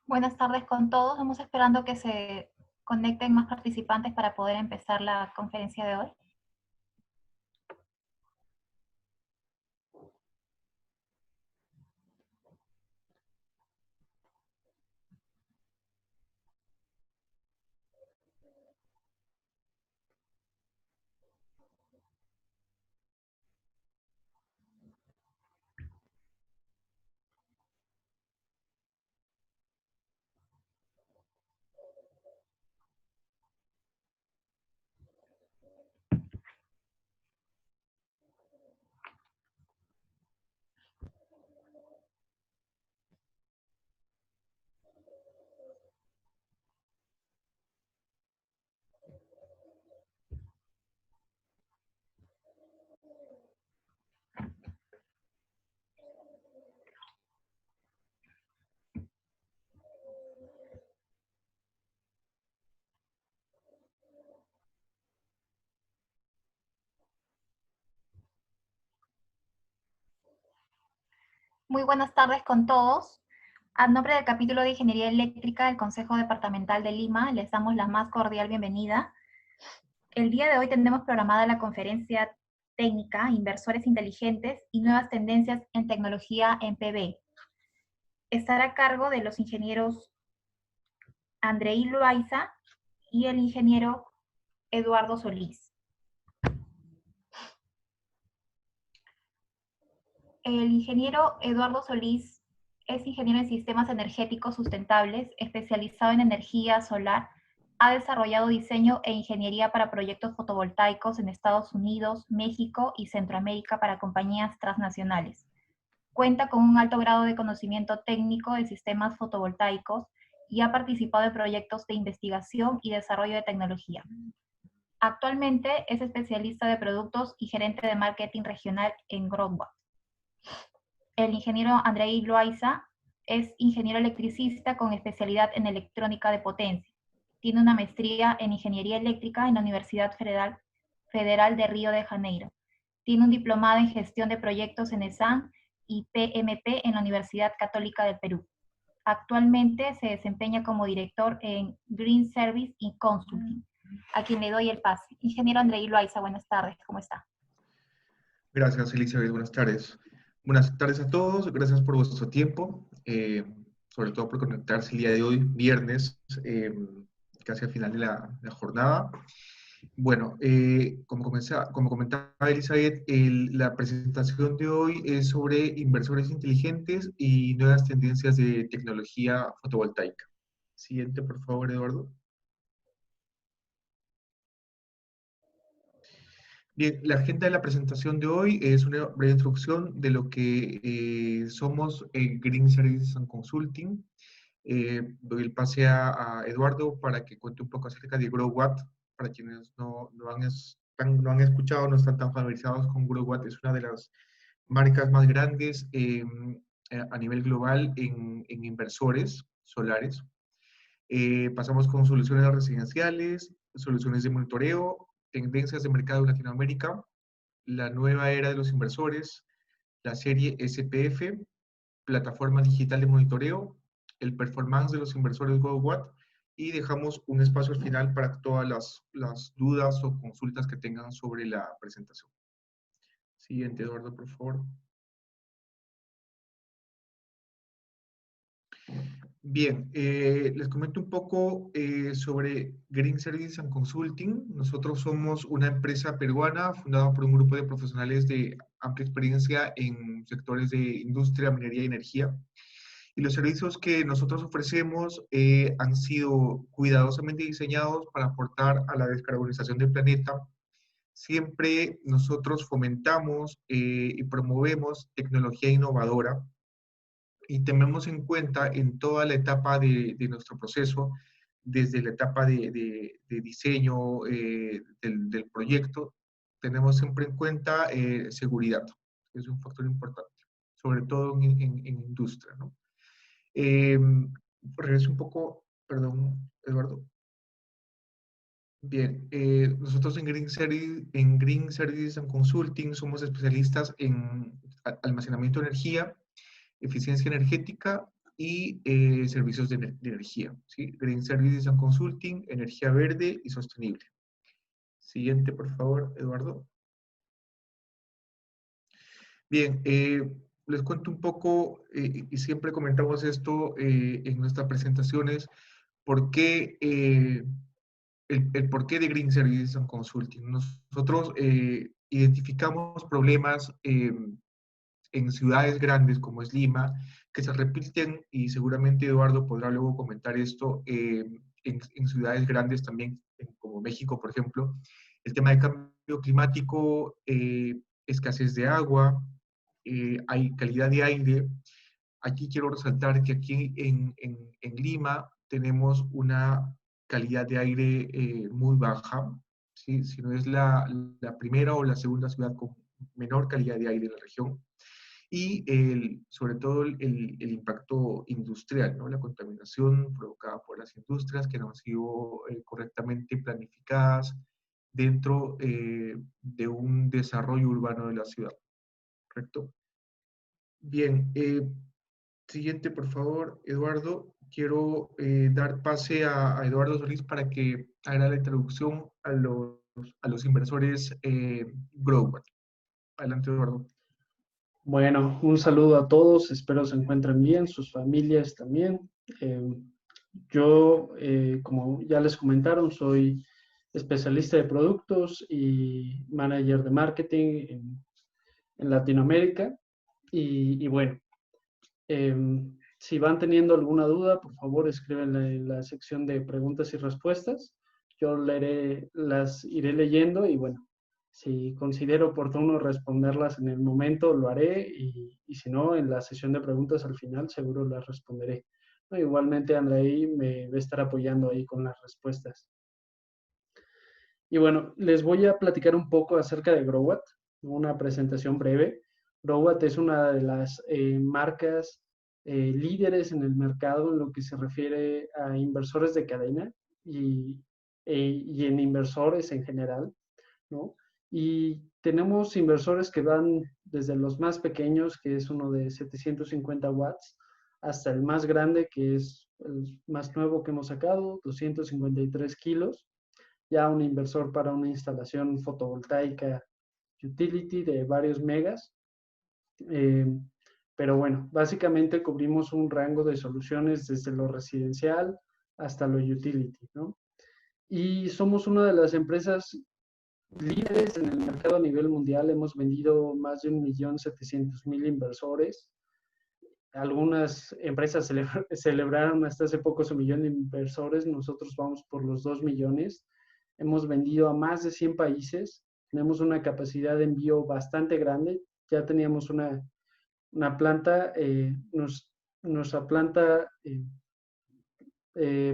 Buenas tardes con todos. Estamos esperando que se conecten más participantes para poder empezar la conferencia de hoy. Muy buenas tardes con todos. A nombre del capítulo de Ingeniería Eléctrica del Consejo Departamental de Lima, les damos la más cordial bienvenida. El día de hoy tenemos programada la conferencia técnica Inversores Inteligentes y Nuevas Tendencias en Tecnología en PV. Estará a cargo de los ingenieros Andrei Loaiza y el ingeniero Eduardo Solís. El ingeniero Eduardo Solís es ingeniero en sistemas energéticos sustentables, especializado en energía solar. Ha desarrollado diseño e ingeniería para proyectos fotovoltaicos en Estados Unidos, México y Centroamérica para compañías transnacionales. Cuenta con un alto grado de conocimiento técnico de sistemas fotovoltaicos y ha participado en proyectos de investigación y desarrollo de tecnología. Actualmente es especialista de productos y gerente de marketing regional en Growwatt. El ingeniero Andrei Loaiza es ingeniero electricista con especialidad en electrónica de potencia. Tiene una maestría en ingeniería eléctrica en la Universidad Federal de Río de Janeiro. Tiene un diplomado en gestión de proyectos en ESAN y PMP en la Universidad Católica del Perú. Actualmente se desempeña como director en Green Service y Consulting, a quien le doy el pase. Ingeniero Andrei Loaiza, buenas tardes, ¿cómo está? Gracias, Elizabeth. Buenas tardes. Buenas tardes a todos. Gracias por vuestro tiempo, sobre todo por conectarse el día de hoy, viernes, casi al final de la jornada. Bueno, como comentaba Elizabeth, la presentación de hoy es sobre inversores inteligentes y nuevas tendencias de tecnología fotovoltaica. Siguiente, por favor, Eduardo. Bien, la agenda de la presentación de hoy es una breve introducción de lo que somos Green Services and Consulting. Doy el pase a Eduardo para que cuente un poco acerca de Growwatt. Para quienes no han escuchado, no están tan familiarizados con Growwatt, es una de las marcas más grandes a nivel global en inversores solares. Pasamos con soluciones residenciales, soluciones de monitoreo, tendencias de mercado en Latinoamérica, la nueva era de los inversores, la serie SPF, plataforma digital de monitoreo, el performance de los inversores GoWatt, y dejamos un espacio al final para todas las dudas o consultas que tengan sobre la presentación. Siguiente, Eduardo, por favor. Bien, les comento un poco sobre Green Services and Consulting. Nosotros somos una empresa peruana fundada por un grupo de profesionales de amplia experiencia en sectores de industria, minería y energía. Y los servicios que nosotros ofrecemos han sido cuidadosamente diseñados para aportar a la descarbonización del planeta. Siempre nosotros fomentamos y promovemos tecnología innovadora y tenemos en cuenta en toda la etapa de nuestro proceso, desde la etapa de diseño del proyecto, tenemos siempre en cuenta seguridad, que es un factor importante, sobre todo en industria, ¿no? Regreso un poco, perdón, Eduardo. Bien, nosotros en Green Services and Consulting somos especialistas en almacenamiento de energía, eficiencia energética y servicios de energía. ¿Sí? Green Services and Consulting, energía verde y sostenible. Siguiente, por favor, Eduardo. Bien, les cuento un poco, y siempre comentamos esto en nuestras presentaciones, por qué, el porqué de Green Services and Consulting. Nosotros identificamos problemas en ciudades grandes como es Lima, que se repiten, y seguramente Eduardo podrá luego comentar esto, en ciudades grandes también, como México, por ejemplo, el tema de cambio climático, escasez de agua, hay calidad de aire. Aquí quiero resaltar que aquí en Lima tenemos una calidad de aire muy baja, ¿sí? Si no es la primera o la segunda ciudad con menor calidad de aire en la región, y sobre todo el impacto industrial, ¿no? La contaminación provocada por las industrias que no han sido correctamente planificadas dentro de un desarrollo urbano de la ciudad, ¿correcto? Bien, siguiente, por favor, Eduardo. Quiero dar pase a Eduardo Solís para que haga la introducción a los inversores Growback. Adelante, Eduardo. Bueno, un saludo a todos, espero se encuentren bien, sus familias también. Eh, como ya les comentaron, soy especialista de productos y manager de marketing en Latinoamérica. Y bueno, eh, si van teniendo alguna duda, por favor escríbenla en la sección de preguntas y respuestas. Yo las iré leyendo y bueno, si considero oportuno responderlas en el momento, lo haré y si no, en la sesión de preguntas al final seguro las responderé. No, igualmente Andrei me va a estar apoyando ahí con las respuestas. Y bueno, les voy a platicar un poco acerca de Growat, una presentación breve. Growat es una de las marcas líderes en el mercado en lo que se refiere a inversores de cadena y, y en inversores en general, ¿no? Y tenemos inversores que van desde los más pequeños, que es uno de 750 watts, hasta el más grande, que es el más nuevo que hemos sacado, 253 kilos, ya un inversor para una instalación fotovoltaica utility de varios megas. Pero bueno, básicamente cubrimos un rango de soluciones desde lo residencial hasta lo utility, ¿no? Y somos una de las empresas líderes en el mercado a nivel mundial. Hemos vendido más de 1.700.000 inversores. Algunas empresas celebraron hasta hace poco su millón de inversores. Nosotros vamos por los 2 millones. Hemos vendido a más de 100 países. Tenemos una capacidad de envío bastante grande. Ya teníamos una planta, nuestra planta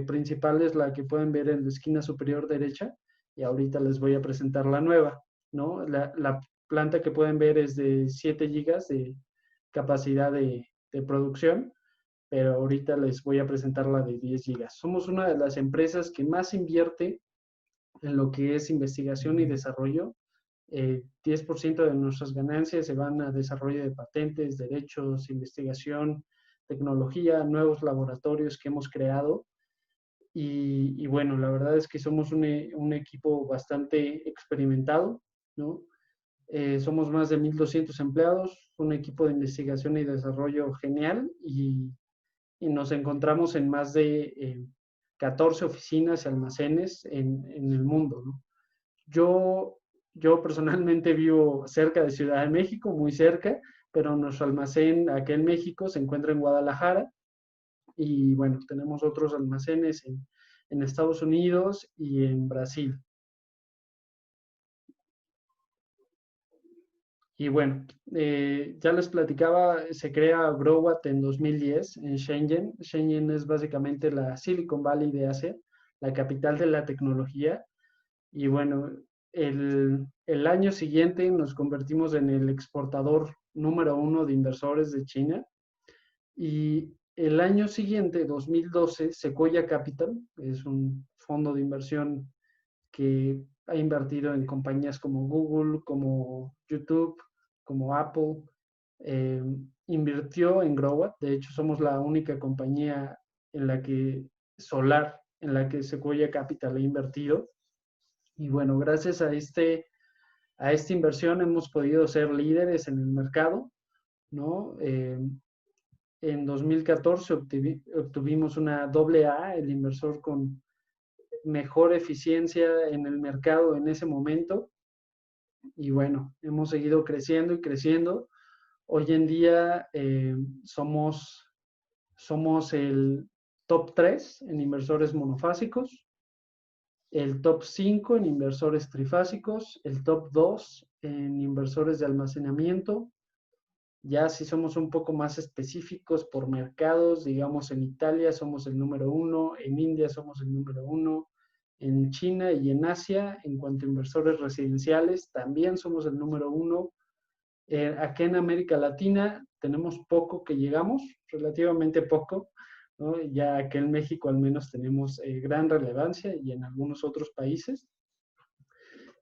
principal es la que pueden ver en la esquina superior derecha, y ahorita les voy a presentar la nueva, ¿no? La planta que pueden ver es de 7 gigas de capacidad de producción, pero ahorita les voy a presentar la de 10 gigas. Somos una de las empresas que más invierte en lo que es investigación y desarrollo. 10% de nuestras ganancias se van a desarrollo de patentes, derechos, investigación, tecnología, nuevos laboratorios que hemos creado. Y bueno, la verdad es que somos un equipo bastante experimentado, ¿no? Somos más de 1.200 empleados, un equipo de investigación y desarrollo genial, y nos encontramos en más de 14 oficinas y almacenes en el mundo, ¿no? Yo personalmente vivo cerca de Ciudad de México, muy cerca, pero nuestro almacén aquí en México se encuentra en Guadalajara, y bueno, tenemos otros almacenes en Estados Unidos y en Brasil. Y bueno, ya les platicaba, se crea Growat en 2010 en Shenzhen. Shenzhen es básicamente la Silicon Valley de Asia, la capital de la tecnología. Y bueno, el año siguiente nos convertimos en el exportador número 1 de inversores de China. Y el año siguiente, 2012, Sequoia Capital, es un fondo de inversión que ha invertido en compañías como Google, como YouTube, como Apple, invirtió en Growat. De hecho, somos la única compañía solar en la que Sequoia Capital ha invertido. Y bueno, gracias a esta inversión hemos podido ser líderes en el mercado, ¿no? En 2014 obtuvimos una AA, el inversor con mejor eficiencia en el mercado en ese momento. Y bueno, hemos seguido creciendo y creciendo. Hoy en día somos el top 3 en inversores monofásicos, el top 5 en inversores trifásicos, el top 2 en inversores de almacenamiento. Ya si somos un poco más específicos por mercados, digamos en Italia somos el número 1, en India somos el número 1, en China y en Asia, en cuanto a inversores residenciales, también somos el número 1. Aquí en América Latina tenemos poco que llegamos, relativamente poco, ¿no? Ya aquí en México al menos tenemos gran relevancia y en algunos otros países.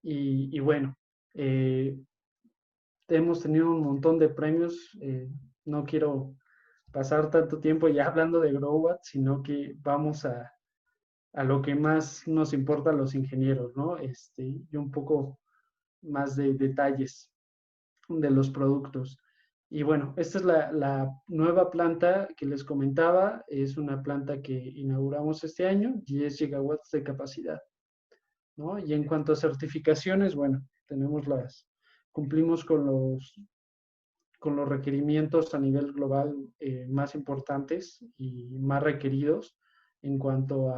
Y bueno, hemos tenido un montón de premios. No quiero pasar tanto tiempo ya hablando de Growat, sino que vamos a lo que más nos importa a los ingenieros, ¿no? Y un poco más de detalles de los productos. Y bueno, esta es la nueva planta que les comentaba. Es una planta que inauguramos este año, 10 gigawatts de capacidad, ¿no? Y en cuanto a certificaciones, bueno, cumplimos con los requerimientos a nivel global más importantes y más requeridos en cuanto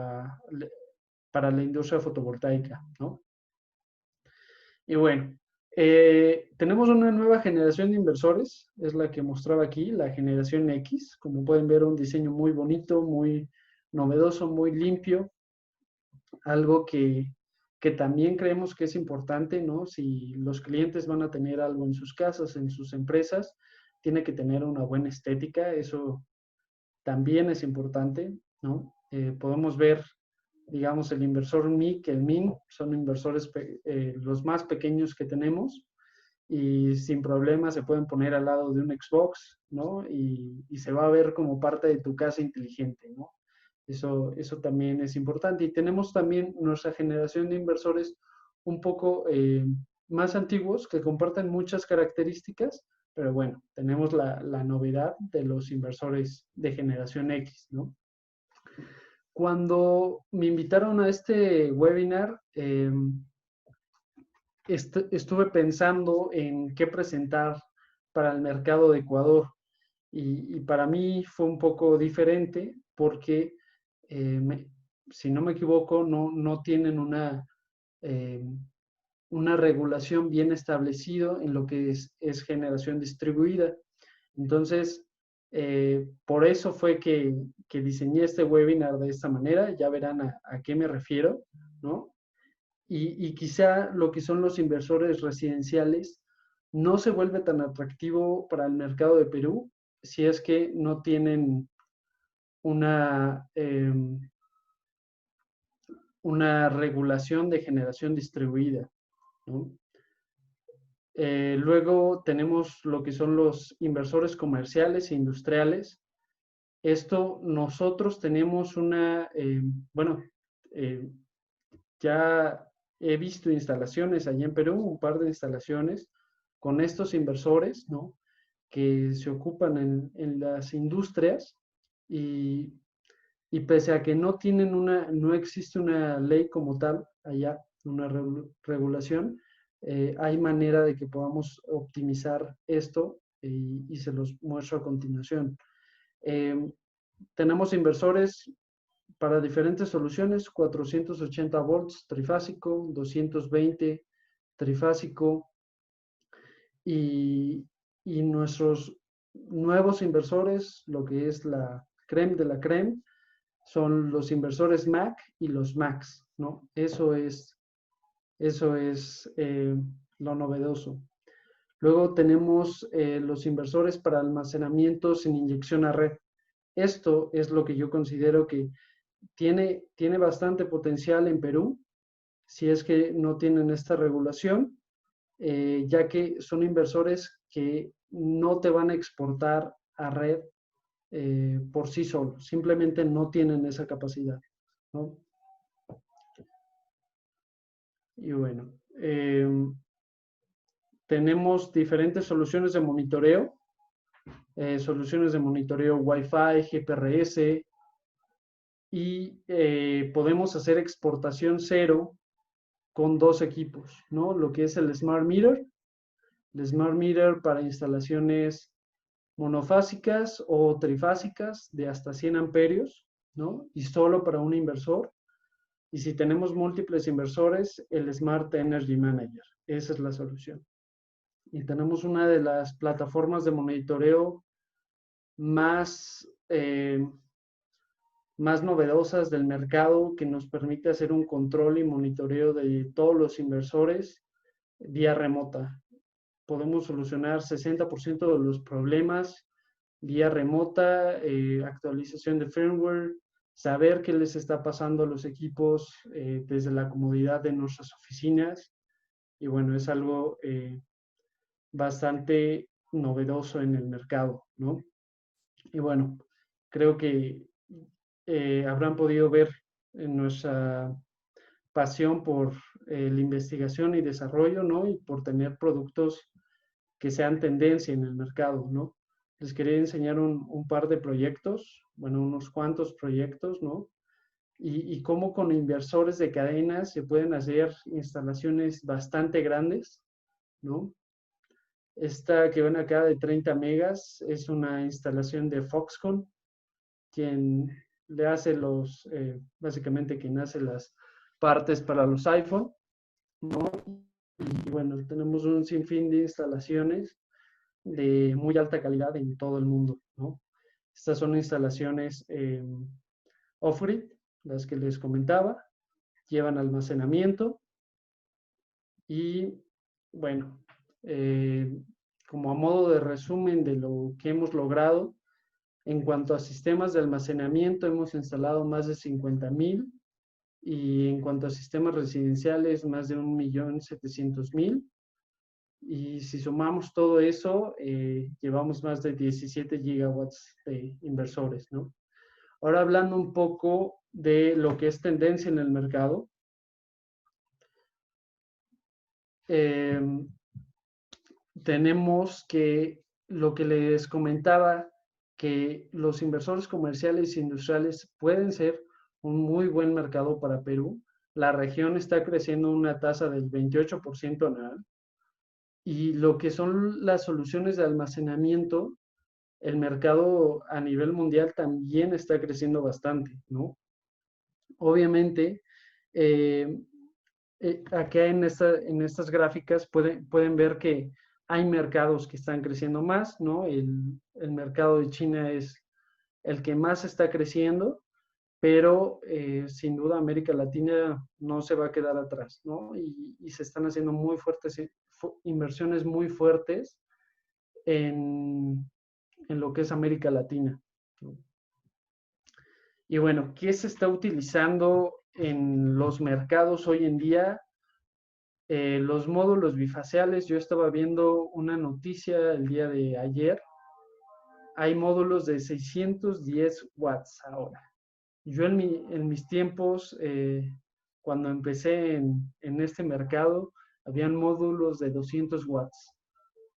para la industria fotovoltaica, ¿no? Y bueno, tenemos una nueva generación de inversores, es la que mostraba aquí, la generación X. Como pueden ver, un diseño muy bonito, muy novedoso, muy limpio, algo que también creemos que es importante, ¿no? Si los clientes van a tener algo en sus casas, en sus empresas, tiene que tener una buena estética, eso también es importante, ¿no? Podemos ver, digamos, el inversor MIC, el MIN, son inversores los más pequeños que tenemos y sin problema se pueden poner al lado de un Xbox, ¿no? Y se va a ver como parte de tu casa inteligente, ¿no? Eso también es importante. Y tenemos también nuestra generación de inversores un poco más antiguos que comparten muchas características, pero bueno, tenemos la novedad de los inversores de generación X, ¿no? Cuando me invitaron a este webinar, estuve pensando en qué presentar para el mercado de Ecuador y para mí fue un poco diferente porque, si no me ecuvoco, no tienen una regulación bien establecida en lo que es generación distribuida. Entonces, por eso fue que diseñé este webinar de esta manera. Ya verán a qué me refiero, ¿no? Y quizá lo que son los inversores residenciales no se vuelve tan atractivo para el mercado de Perú si es que no tienen una regulación de generación distribuida, ¿no? Luego tenemos lo que son los inversores comerciales e industriales. Esto nosotros tenemos ya he visto instalaciones allí en Perú, un par de instalaciones con estos inversores, ¿no? Que se ocupan en las industrias y pese a que no existe una ley como tal allá, una regulación, hay manera de que podamos optimizar esto y se los muestro a continuación. Tenemos inversores para diferentes soluciones, 480 volts trifásico, 220 trifásico y nuestros nuevos inversores, lo que es la crème de la crème, son los inversores MAC y los MAX, ¿no? Eso es lo novedoso. Luego tenemos los inversores para almacenamiento sin inyección a red. Esto es lo que yo considero que tiene bastante potencial en Perú, si es que no tienen esta regulación, ya que son inversores que no te van a exportar a red por sí solos. Simplemente no tienen esa capacidad, ¿no? Y bueno, tenemos diferentes soluciones de monitoreo. Soluciones de monitoreo Wi-Fi, GPRS, y podemos hacer exportación cero con 2 equipos, ¿no? Lo que es el Smart Meter para instalaciones monofásicas o trifásicas de hasta 100 amperios, ¿no? Y solo para un inversor. Y si tenemos múltiples inversores, el Smart Energy Manager. Esa es la solución. Y tenemos una de las plataformas de monitoreo más novedosas del mercado, que nos permite hacer un control y monitoreo de todos los inversores vía remota. Podemos solucionar 60% de los problemas vía remota, actualización de firmware, saber qué les está pasando a los equipos desde la comodidad de nuestras oficinas. Y bueno, es algo bastante novedoso en el mercado, ¿no? Y bueno, creo que habrán podido ver en nuestra pasión por la investigación y desarrollo, ¿no? Y por tener productos que sean tendencia en el mercado, ¿no? Les quería enseñar un par de proyectos, bueno, unos cuantos proyectos, ¿no? Y cómo con inversores de cadenas se pueden hacer instalaciones bastante grandes, ¿no? Esta que ven acá de 30 megas es una instalación de Foxconn, quien le hace básicamente quien hace las partes para los iPhone, ¿no? Y bueno, tenemos un sinfín de instalaciones de muy alta calidad en todo el mundo, ¿no? Estas son instalaciones off-grid, las que les comentaba, llevan almacenamiento y, bueno, como a modo de resumen de lo que hemos logrado, en cuanto a sistemas de almacenamiento, hemos instalado más de 50,000, y en cuanto a sistemas residenciales, más de 1,700,000. Y si sumamos todo eso, llevamos más de 17 gigawatts de inversores, ¿no? Ahora hablando un poco de lo que es tendencia en el mercado. Tenemos que lo que les comentaba, que los inversores comerciales e industriales pueden ser un muy buen mercado para Perú. La región está creciendo a una tasa del 28% anual. Y lo que son las soluciones de almacenamiento, el mercado a nivel mundial también está creciendo bastante, ¿no? Obviamente, acá en estas gráficas pueden ver que hay mercados que están creciendo más, ¿no? El mercado de China es el que más está creciendo, pero sin duda América Latina no se va a quedar atrás, ¿no? Y se están haciendo muy fuertes, inversiones muy fuertes en lo que es América Latina, ¿no? Y bueno, ¿qué se está utilizando en los mercados hoy en día? Los módulos bifaciales. Yo estaba viendo una noticia el día de ayer. Hay módulos de 610 watts ahora. Yo en mis tiempos, cuando empecé en este mercado, habían módulos de 200 watts.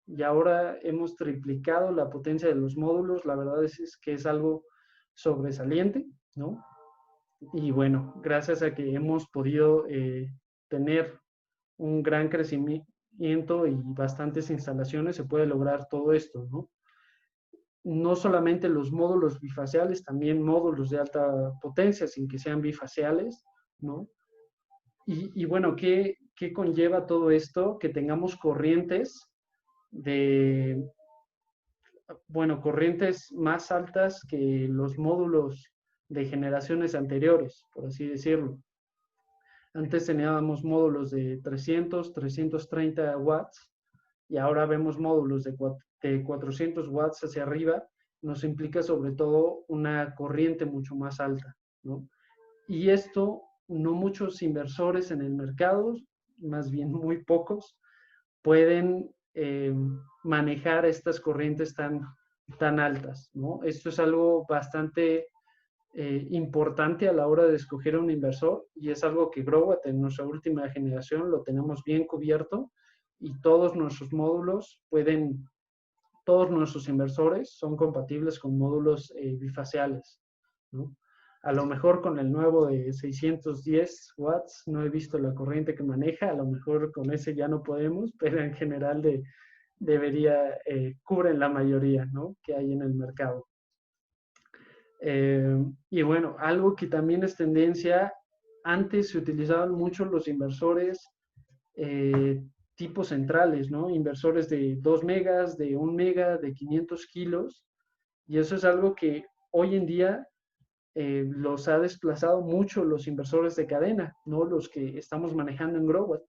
Y ahora hemos triplicado la potencia de los módulos. La verdad es que es algo sobresaliente, ¿no? Y bueno, gracias a que hemos podido tener un gran crecimiento y bastantes instalaciones, se puede lograr todo esto, ¿no? No solamente los módulos bifaciales, también módulos de alta potencia, sin que sean bifaciales, ¿no? Y bueno, ¿qué conlleva todo esto? Que tengamos corrientes corrientes más altas que los módulos de generaciones anteriores, por así decirlo. Antes teníamos módulos de 300, 330 watts, y ahora vemos módulos de 400 watts hacia arriba. Nos implica sobre todo una corriente mucho más alta, ¿no? Y esto, no muchos inversores en el mercado, más bien muy pocos, pueden manejar estas corrientes tan altas, ¿no? Esto es algo bastante importante a la hora de escoger un inversor y es algo que Growat en nuestra última generación lo tenemos bien cubierto y todos nuestros módulos todos nuestros inversores son compatibles con módulos bifaciales, ¿no? A lo mejor con el nuevo de 610 watts, no he visto la corriente que maneja, a lo mejor con ese ya no podemos, pero en general cubren la mayoría, ¿no?, que hay en el mercado. Y bueno, algo que también es tendencia, antes se utilizaban mucho los inversores tipos centrales, ¿no? Inversores de 2 megas, de 1 mega, de 500 kilos, y eso es algo que hoy en día los ha desplazado mucho los inversores de cadena, ¿no? Los que estamos manejando en Growat.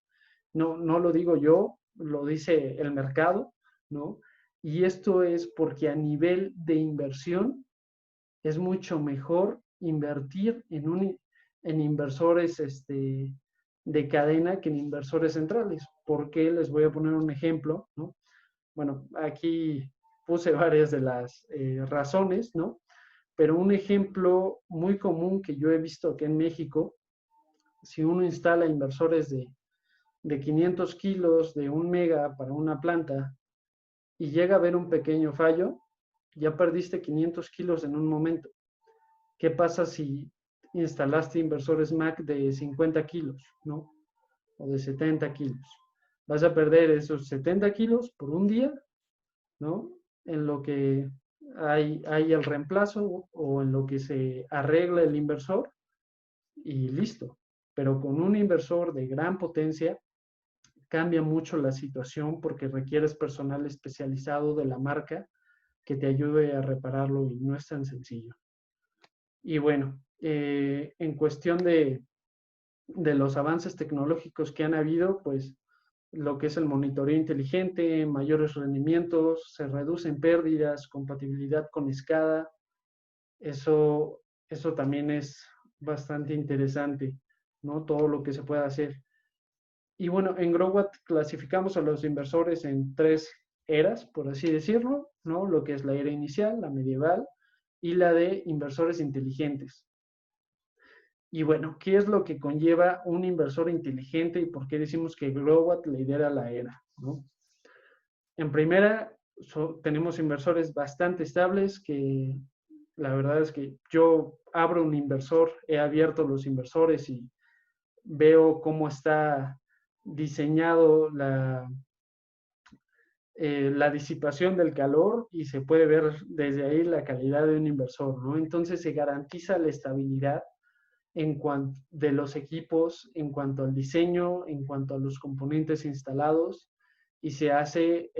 No lo digo yo, lo dice el mercado, ¿no? Y esto es porque a nivel de inversión es mucho mejor invertir en inversores de cadena que en inversores centrales. ¿Por qué? Les voy a poner un ejemplo, ¿no? Bueno, aquí puse varias de las razones, ¿no? Pero un ejemplo muy común que yo he visto aquí en México, si uno instala inversores de 500 kilos, de 1 mega para una planta, y llega a haber un pequeño fallo, ya perdiste 500 kilos en un momento. ¿Qué pasa si instalaste inversores MAC de 50 kilos, ¿no? O de 70 kilos. Vas a perder esos 70 kilos por un día, ¿no? En lo que hay el reemplazo o en lo que se arregla el inversor y listo. Pero con un inversor de gran potencia cambia mucho la situación porque requieres personal especializado de la marca que te ayude a repararlo y no es tan sencillo. Y bueno, en cuestión de los avances tecnológicos que han habido, pues lo que es el monitoreo inteligente, mayores rendimientos, se reducen pérdidas, compatibilidad con SCADA, eso también es bastante interesante, ¿no? Todo lo que se puede hacer. Y bueno, en Growat clasificamos a los inversores en 3 eras, por así decirlo, ¿no? Lo que es la era inicial, la medieval y la de inversores inteligentes. Y bueno, ¿qué es lo que conlleva un inversor inteligente y por qué decimos que Growat lidera la era, ¿no? En primera, tenemos inversores bastante estables que la verdad es que yo abro un inversor, he abierto los inversores y veo cómo está diseñado la disipación del calor y se puede ver desde ahí la calidad de un inversor, ¿no? Entonces se garantiza la estabilidad en cuanto de los equipos, en cuanto al diseño, en cuanto a los componentes instalados y se hace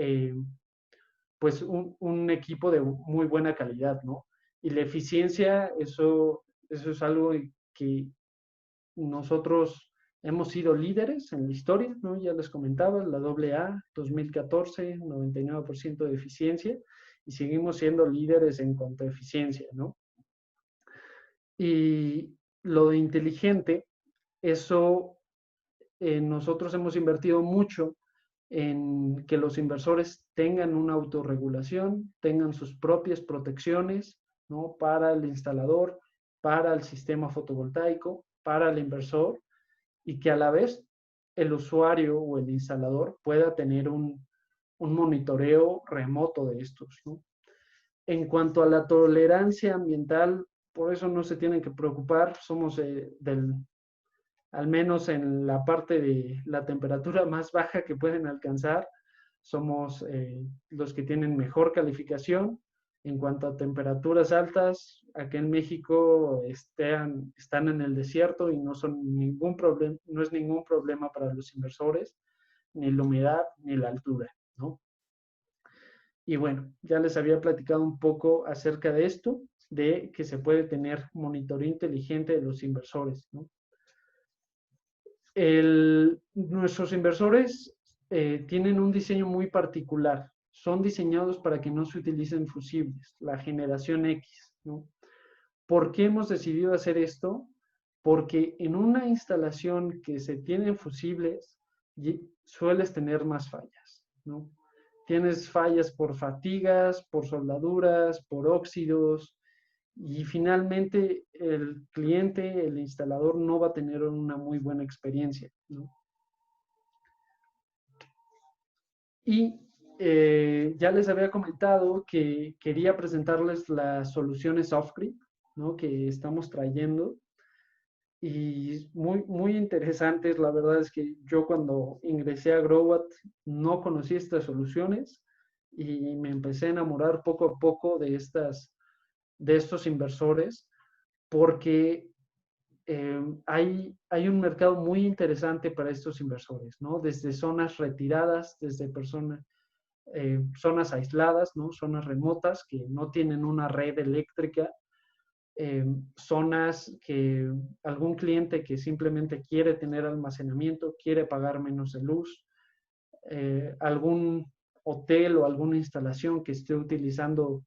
pues un equipo de muy buena calidad, ¿no? Y la eficiencia, eso es algo que nosotros hemos sido líderes en la historia, ¿no? Ya les comentaba, la AA, 2014, 99% de eficiencia, y seguimos siendo líderes en cuanto a eficiencia, ¿no? Y lo de inteligente, eso nosotros hemos invertido mucho en que los inversores tengan una autorregulación, tengan sus propias protecciones, ¿no? Para el instalador, para el sistema fotovoltaico, para el inversor, y que a la vez el usuario o el instalador pueda tener un monitoreo remoto de estos, ¿no? En cuanto a la tolerancia ambiental, por eso no se tienen que preocupar, somos al menos en la parte de la temperatura más baja que pueden alcanzar, somos los que tienen mejor calificación. En cuanto a temperaturas altas, aquí en México están en el desierto y no es ningún problema para los inversores, ni la humedad ni la altura, ¿no? Y bueno, ya les había platicado un poco acerca de esto, de que se puede tener monitoreo inteligente de los inversores, ¿no? Nuestros inversores tienen un diseño muy particular. Son diseñados para que no se utilicen fusibles, la generación X, ¿no? ¿Por qué hemos decidido hacer esto? Porque en una instalación que se tienen fusibles, sueles tener más fallas, ¿no? tienes fallas por fatigas, por soldaduras, por óxidos, y finalmente el cliente, el instalador, no va a tener una muy buena experiencia, ¿no? Y ya les había comentado que quería presentarles las soluciones off-grid, ¿no?, que estamos trayendo. Y muy interesantes. La verdad es que yo cuando ingresé a Growat no conocí estas soluciones y me empecé a enamorar poco a poco de estos inversores, porque hay un mercado muy interesante para estos inversores, ¿no? Desde zonas retiradas, desde zonas aisladas, ¿no? Zonas remotas que no tienen una red eléctrica, zonas que algún cliente que simplemente quiere tener almacenamiento, quiere pagar menos de luz, algún hotel o alguna instalación que esté utilizando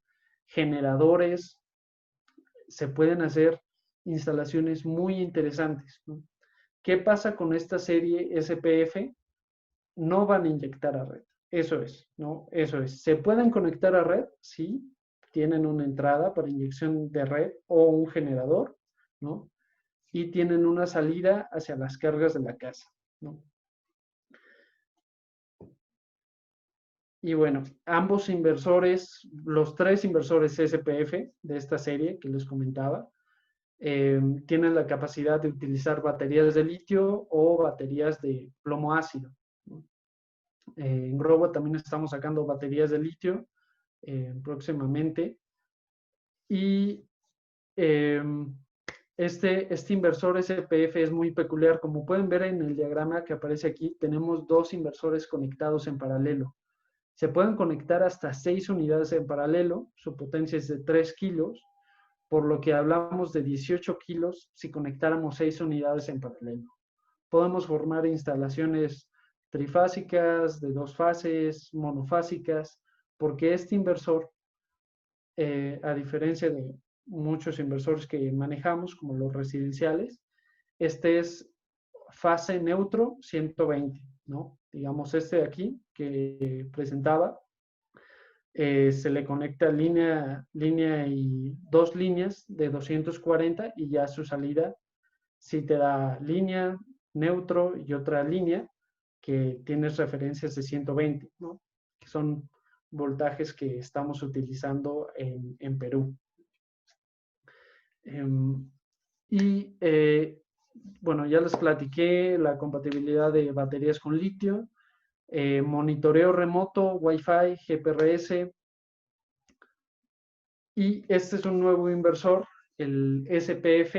generadores. Se pueden hacer instalaciones muy interesantes, ¿no? ¿Qué pasa con esta serie SPF? No van a inyectar a red. Eso es, ¿no? Eso es. ¿Se pueden conectar a red? Sí. Tienen una entrada para inyección de red o un generador, ¿no? Y tienen una salida hacia las cargas de la casa, ¿no? Y bueno, ambos inversores, los 3 inversores SPF de esta serie que les comentaba, tienen la capacidad de utilizar baterías de litio o baterías de plomo ácido, ¿no? En Growat también estamos sacando baterías de litio próximamente. Y este inversor SPF es muy peculiar. Como pueden ver en el diagrama que aparece aquí, tenemos 2 inversores conectados en paralelo. Se pueden conectar hasta 6 unidades en paralelo. Su potencia es de 3 kilos, por lo que hablamos de 18 kilos si conectáramos 6 unidades en paralelo. Podemos formar instalaciones trifásicas, de 2 fases, monofásicas, porque este inversor, a diferencia de muchos inversores que manejamos, como los residenciales, este es fase neutro 120, ¿no? Digamos, este de aquí que presentaba, se le conecta línea y 2 líneas de 240 y ya su salida sí te da línea, neutro y otra línea que tienes referencias de 120, ¿no? Que son voltajes que estamos utilizando en Perú. Y bueno, ya les platiqué la compatibilidad de baterías con litio, monitoreo remoto, Wi-Fi, GPRS. Y este es un nuevo inversor, el SPF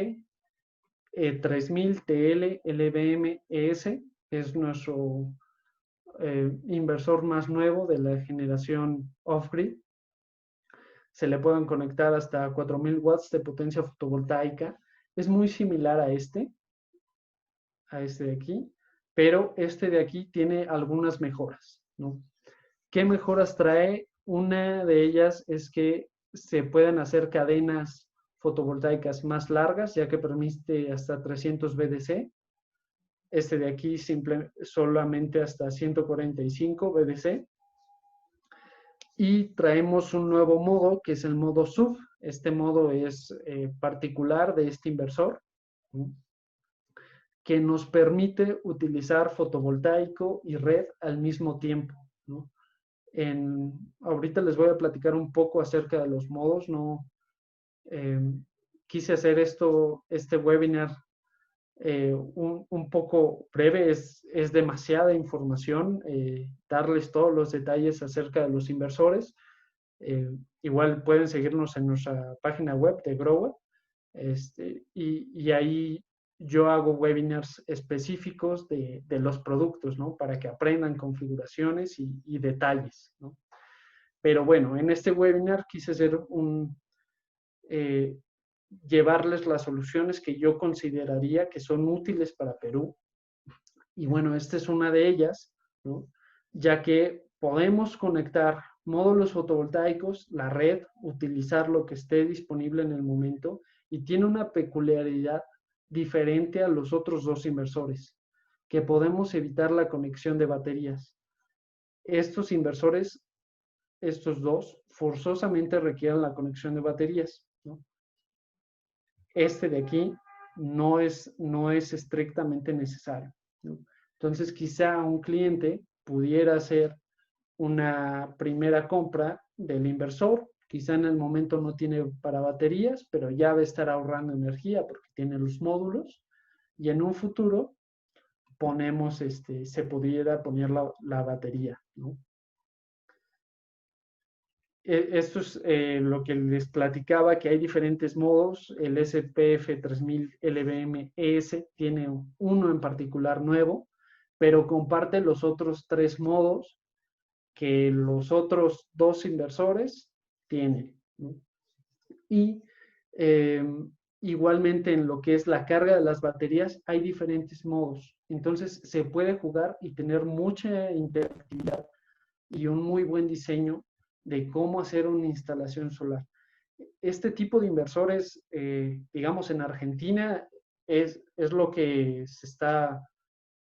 3000 TL LBM ES, es nuestro inversor más nuevo de la generación off-grid. Se le pueden conectar hasta 4000 watts de potencia fotovoltaica. Es muy similar a este de aquí, pero este de aquí tiene algunas mejoras, ¿no? ¿Qué mejoras trae? Una de ellas es que se pueden hacer cadenas fotovoltaicas más largas, ya que permite hasta 300 VDC. Este de aquí solamente hasta 145 VDC. Y traemos un nuevo modo, que es el modo SUV. Este modo es particular de este inversor, ¿sí?, que nos permite utilizar fotovoltaico y red al mismo tiempo, ¿no? Ahorita les voy a platicar un poco acerca de los modos. No, quise hacer este webinar un poco breve. Es demasiada información, darles todos los detalles acerca de los inversores. Igual pueden seguirnos en nuestra página web de Growat, y ahí yo hago webinars específicos de los productos, ¿no? Para que aprendan configuraciones y detalles, ¿no? Pero bueno, en este webinar quise hacer llevarles las soluciones que yo consideraría que son útiles para Perú. Y bueno, esta es una de ellas, ¿no? Ya que podemos conectar módulos fotovoltaicos, la red, utilizar lo que esté disponible en el momento, y tiene una peculiaridad diferente a los otros 2 inversores, que podemos evitar la conexión de baterías. Estos inversores estos dos forzosamente requieren la conexión de baterías, ¿no? Este de aquí no es estrictamente necesario, ¿no? Entonces, quizá un cliente pudiera hacer una primera compra del inversor, quizá en el momento no tiene para baterías, pero ya va a estar ahorrando energía porque tiene los módulos, y en un futuro ponemos, se pudiera poner la batería, ¿no? Esto es lo que les platicaba, que hay diferentes modos. El SPF 3000 LBM-ES tiene uno en particular nuevo, pero comparte los otros 3 modos que los otros 2 inversores tienen, ¿no? Y igualmente en lo que es la carga de las baterías hay diferentes modos. Entonces se puede jugar y tener mucha interactividad y un muy buen diseño de cómo hacer una instalación solar. Este tipo de inversores, digamos en Argentina, es lo que se está,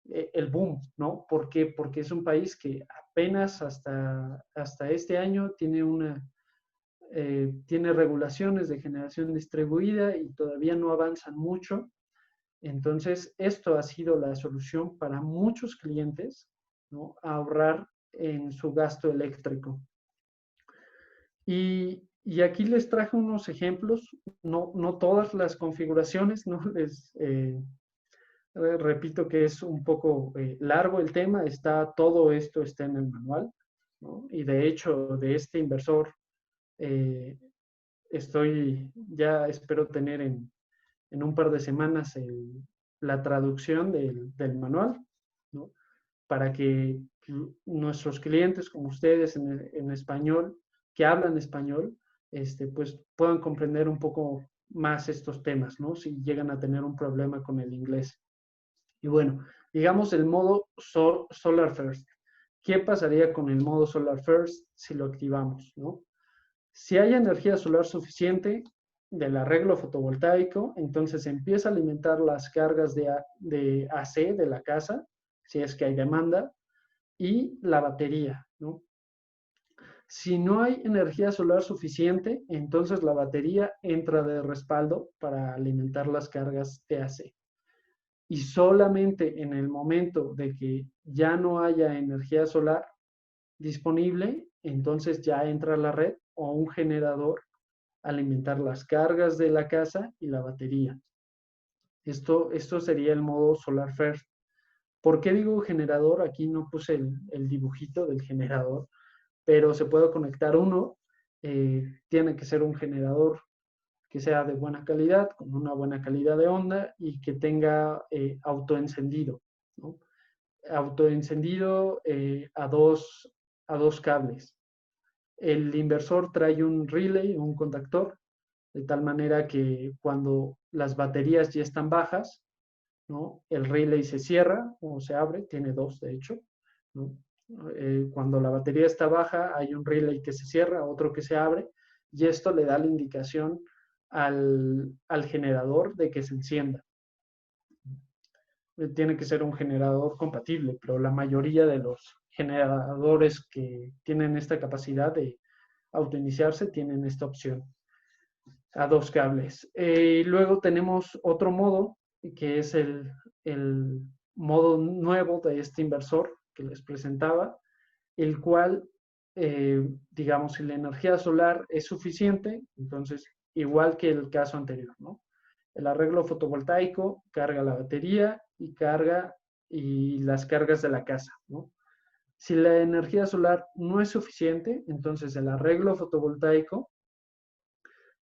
el boom, ¿no? ¿Por qué? Porque es un país que apenas hasta este año tiene regulaciones de generación distribuida y todavía no avanzan mucho. Entonces, esto ha sido la solución para muchos clientes, ¿no? Ahorrar en su gasto eléctrico. Y aquí les traje unos ejemplos, no todas las configuraciones, no les repito que es un poco largo el tema, todo esto está en el manual, ¿no? Y de hecho, de este inversor, ya espero tener en un par de semanas la traducción del manual, ¿no? Para que nuestros clientes, como ustedes en español, que hablan español, pues puedan comprender un poco más estos temas, ¿no? Si llegan a tener un problema con el inglés. Y bueno, digamos el modo Solar First. ¿Qué pasaría con el modo Solar First si lo activamos, ¿no? Si hay energía solar suficiente del arreglo fotovoltaico, entonces empieza a alimentar las cargas de AC de la casa, si es que hay demanda, y la batería, ¿no? Si no hay energía solar suficiente, entonces la batería entra de respaldo para alimentar las cargas de AC. Y solamente en el momento de que ya no haya energía solar disponible, entonces ya entra la red o un generador a alimentar las cargas de la casa y la batería. Esto sería el modo Solar First. ¿Por qué digo generador? Aquí no puse el dibujito del generador, pero se puede conectar uno. Tiene que ser un generador que sea de buena calidad, con una buena calidad de onda y que tenga autoencendido, ¿no? Autoencendido a dos cables. El inversor trae un relay, un contactor, de tal manera que cuando las baterías ya están bajas, ¿no? El relay se cierra o se abre, tiene 2 de hecho, ¿no? Cuando la batería está baja hay un relay que se cierra, otro que se abre, y esto le da la indicación al generador de que se encienda. Tiene que ser un generador compatible, pero la mayoría de los generadores que tienen esta capacidad de autoiniciarse tienen esta opción a 2 cables. Luego tenemos otro modo, que es el modo nuevo de este inversor que les presentaba, el cual, digamos, si la energía solar es suficiente, entonces, igual que el caso anterior, ¿no? El arreglo fotovoltaico carga la batería y las cargas de la casa, ¿no? Si la energía solar no es suficiente, entonces el arreglo fotovoltaico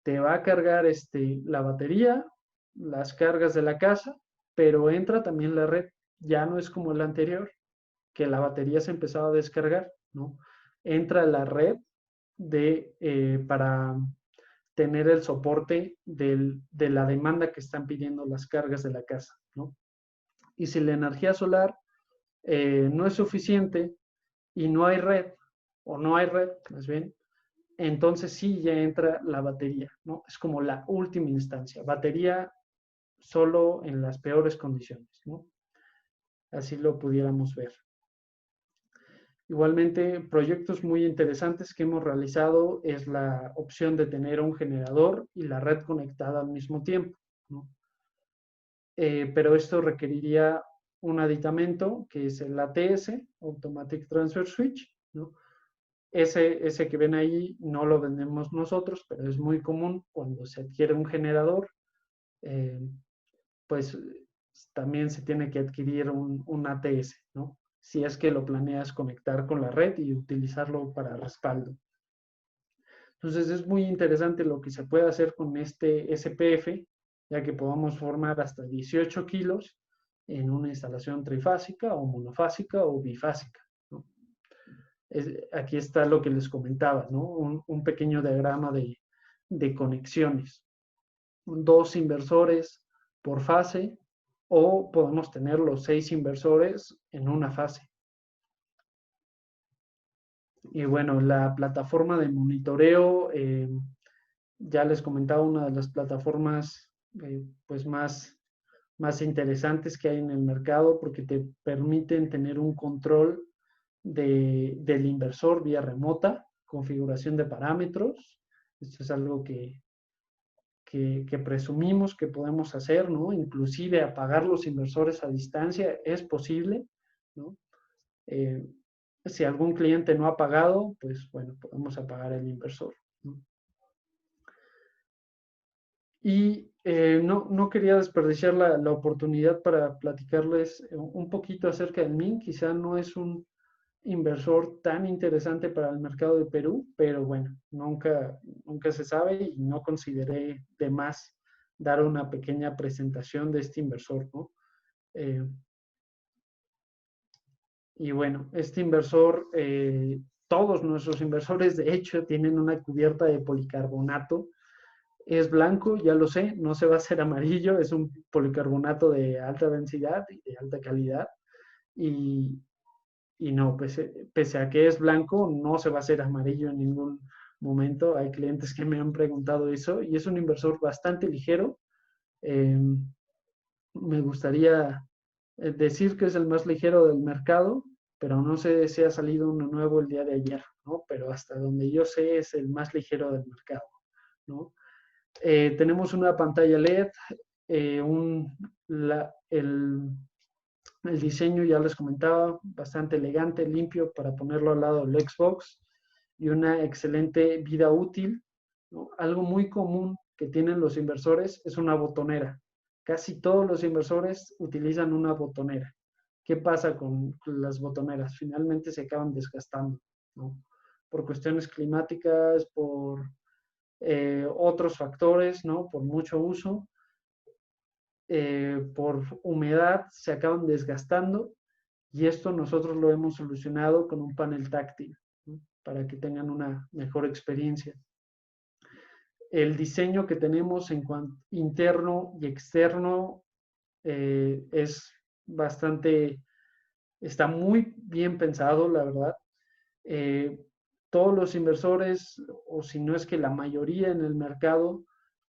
te va a cargar la batería, las cargas de la casa, pero entra también la red. Ya no es como el anterior, que la batería se empezaba a descargar, ¿no? Entra la red para tener el soporte de la demanda que están pidiendo las cargas de la casa, ¿no? Y si la energía solar no es suficiente y no hay red, o no hay red, más bien, entonces sí ya entra la batería, ¿no? Es como la última instancia. Batería solo en las peores condiciones, ¿no? Así lo pudiéramos ver. Igualmente, proyectos muy interesantes que hemos realizado es la opción de tener un generador y la red conectada al mismo tiempo, ¿no? Pero esto requeriría un aditamento que es el ATS, Automatic Transfer Switch, ¿no? Ese que ven ahí no lo vendemos nosotros, pero es muy común cuando se adquiere un generador, pues también se tiene que adquirir un ATS, ¿no? Si es que lo planeas conectar con la red y utilizarlo para respaldo. Entonces es muy interesante lo que se puede hacer con este SPF, ya que podamos formar hasta 18 kilos en una instalación trifásica o monofásica o bifásica, ¿no? Aquí está lo que les comentaba, ¿no? Un pequeño diagrama de conexiones. 2 inversores por fase, o podemos tener los 6 inversores en una fase. Y bueno, la plataforma de monitoreo, ya les comentaba, una de las plataformas pues más interesantes que hay en el mercado, porque te permiten tener un control del inversor vía remota, configuración de parámetros. Esto es algo que presumimos que podemos hacer, ¿no? Inclusive apagar los inversores a distancia es posible, ¿no? Si algún cliente no ha pagado, pues bueno, podemos apagar el inversor, ¿no? Y no quería desperdiciar la oportunidad para platicarles un poquito acerca del MIN. Quizá no es un inversor tan interesante para el mercado de Perú, pero bueno, nunca se sabe y no consideré de más dar una pequeña presentación de este inversor, ¿no? Y bueno, este inversor, todos nuestros inversores de hecho tienen una cubierta de policarbonato. Es blanco, ya lo sé, no se va a hacer amarillo, es un policarbonato de alta densidad y de alta calidad. Y no, pese a que es blanco, no se va a hacer amarillo en ningún momento. Hay clientes que me han preguntado eso y es un inversor bastante ligero. Me gustaría decir que es el más ligero del mercado, pero no sé si ha salido uno nuevo el día de ayer, ¿no? Pero hasta donde yo sé es el más ligero del mercado, ¿no? Tenemos una pantalla LED, el diseño, ya les comentaba, bastante elegante, limpio para ponerlo al lado del Xbox y una excelente vida útil, ¿no? Algo muy común que tienen los inversores es una botonera. Casi todos los inversores utilizan una botonera. ¿Qué pasa con las botoneras? Finalmente se acaban desgastando, ¿no? Por cuestiones climáticas, por otros factores, ¿no? Por mucho uso. Por humedad se acaban desgastando y esto nosotros lo hemos solucionado con un panel táctil, ¿no? Para que tengan una mejor experiencia. El diseño que tenemos en cuanto interno y externo es bastante, está muy bien pensado, la verdad. Todos los inversores, o si no es que la mayoría en el mercado,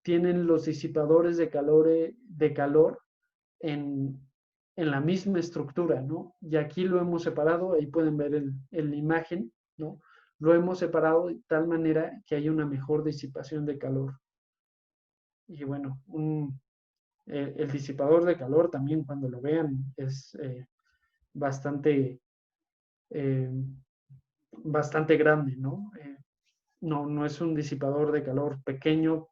tienen los disipadores de calor en la misma estructura, ¿no? Y aquí lo hemos separado, ahí pueden ver en la imagen, ¿no? Lo hemos separado de tal manera que hay una mejor disipación de calor. Y bueno, el disipador de calor también cuando lo vean es bastante, bastante grande, ¿no? No es un disipador de calor pequeño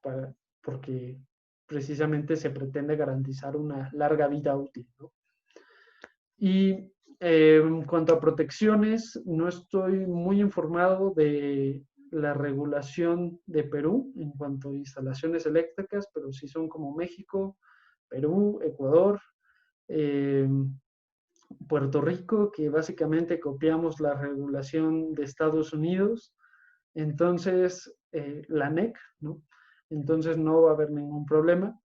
porque precisamente se pretende garantizar una larga vida útil, ¿no? Y en cuanto a protecciones, no estoy muy informado de la regulación de Perú en cuanto a instalaciones eléctricas, pero sí son como México, Perú, Ecuador, Puerto Rico, que básicamente copiamos la regulación de Estados Unidos. Entonces, la NEC, ¿no? Entonces no va a haber ningún problema,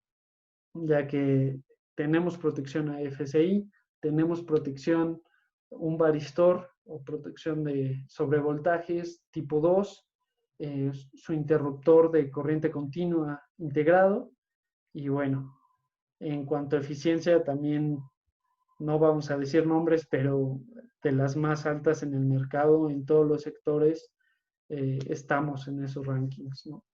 ya que tenemos protección a FCI, tenemos protección, un varistor o protección de sobrevoltajes tipo 2, su interruptor de corriente continua integrado. Y bueno, en cuanto a eficiencia, también no vamos a decir nombres, pero de las más altas en el mercado, en todos los sectores, estamos en esos rankings, ¿no?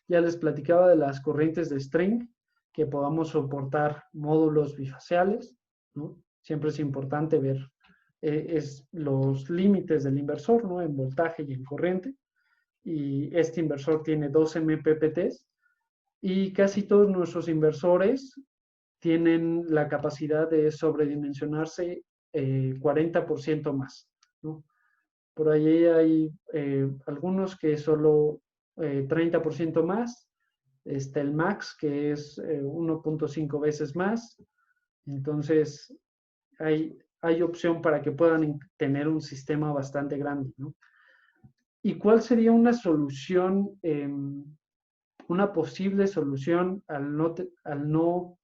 Ya les platicaba de las corrientes de string, que podamos soportar módulos bifaciales, ¿no? Siempre es importante ver los límites del inversor, ¿no? En voltaje y en corriente. Y este inversor tiene 2 MPPTs y casi todos nuestros inversores tienen la capacidad de sobredimensionarse 40% más, ¿no? Por ahí hay algunos que solo 30% más. Está el max, que es 1.5 veces más. Entonces, hay opción para que puedan tener un sistema bastante grande, ¿no? ¿Y cuál sería una solución, una posible solución al no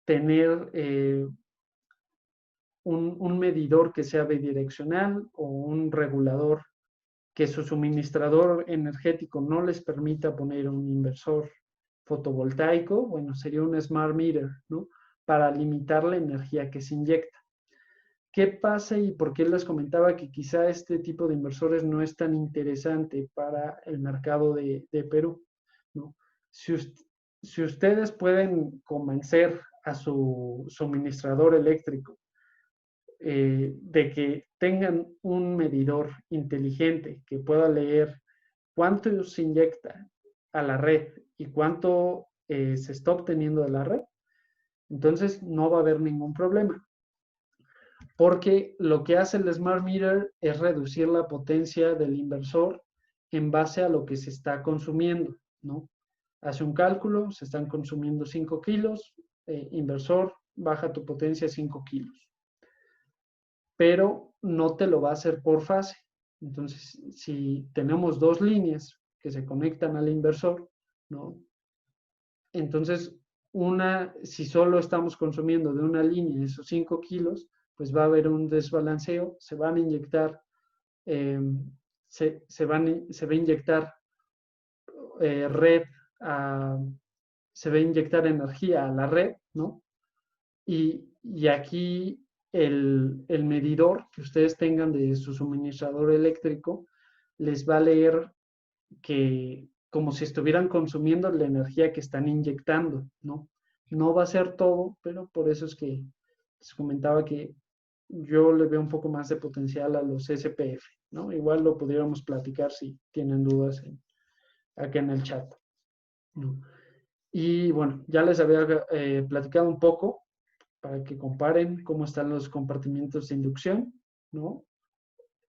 tener un medidor que sea bidireccional o un regulador que su suministrador energético no les permita poner un inversor fotovoltaico? Bueno, sería un smart meter, ¿no? Para limitar la energía que se inyecta. ¿Qué pasa y por qué les comentaba que quizá este tipo de inversores no es tan interesante para el mercado de Perú, ¿no? Si ustedes pueden convencer a su suministrador eléctrico de que tengan un medidor inteligente que pueda leer cuánto se inyecta a la red y cuánto se está obteniendo de la red, entonces no va a haber ningún problema. Porque lo que hace el Smart Meter es reducir la potencia del inversor en base a lo que se está consumiendo, ¿no? Hace un cálculo, se están consumiendo 5 kilos, inversor, baja tu potencia a 5 kilos. Pero no te lo va a hacer por fase. Entonces, si tenemos 2 líneas que se conectan al inversor, ¿no? Entonces, si solo estamos consumiendo de una línea esos 5 kilos, pues va a haber un desbalanceo, se van a inyectar, se va a inyectar se va a inyectar energía a la red, ¿no? Y aquí el medidor que ustedes tengan de su suministrador eléctrico les va a leer que como si estuvieran consumiendo la energía que están inyectando, ¿no? No va a ser todo, pero por eso es que les comentaba que yo le veo un poco más de potencial a los SPF, ¿no? Igual lo pudiéramos platicar si tienen dudas acá en el chat, ¿no? Y bueno, ya les había platicado un poco para que comparen cómo están los compartimientos de inducción, ¿no?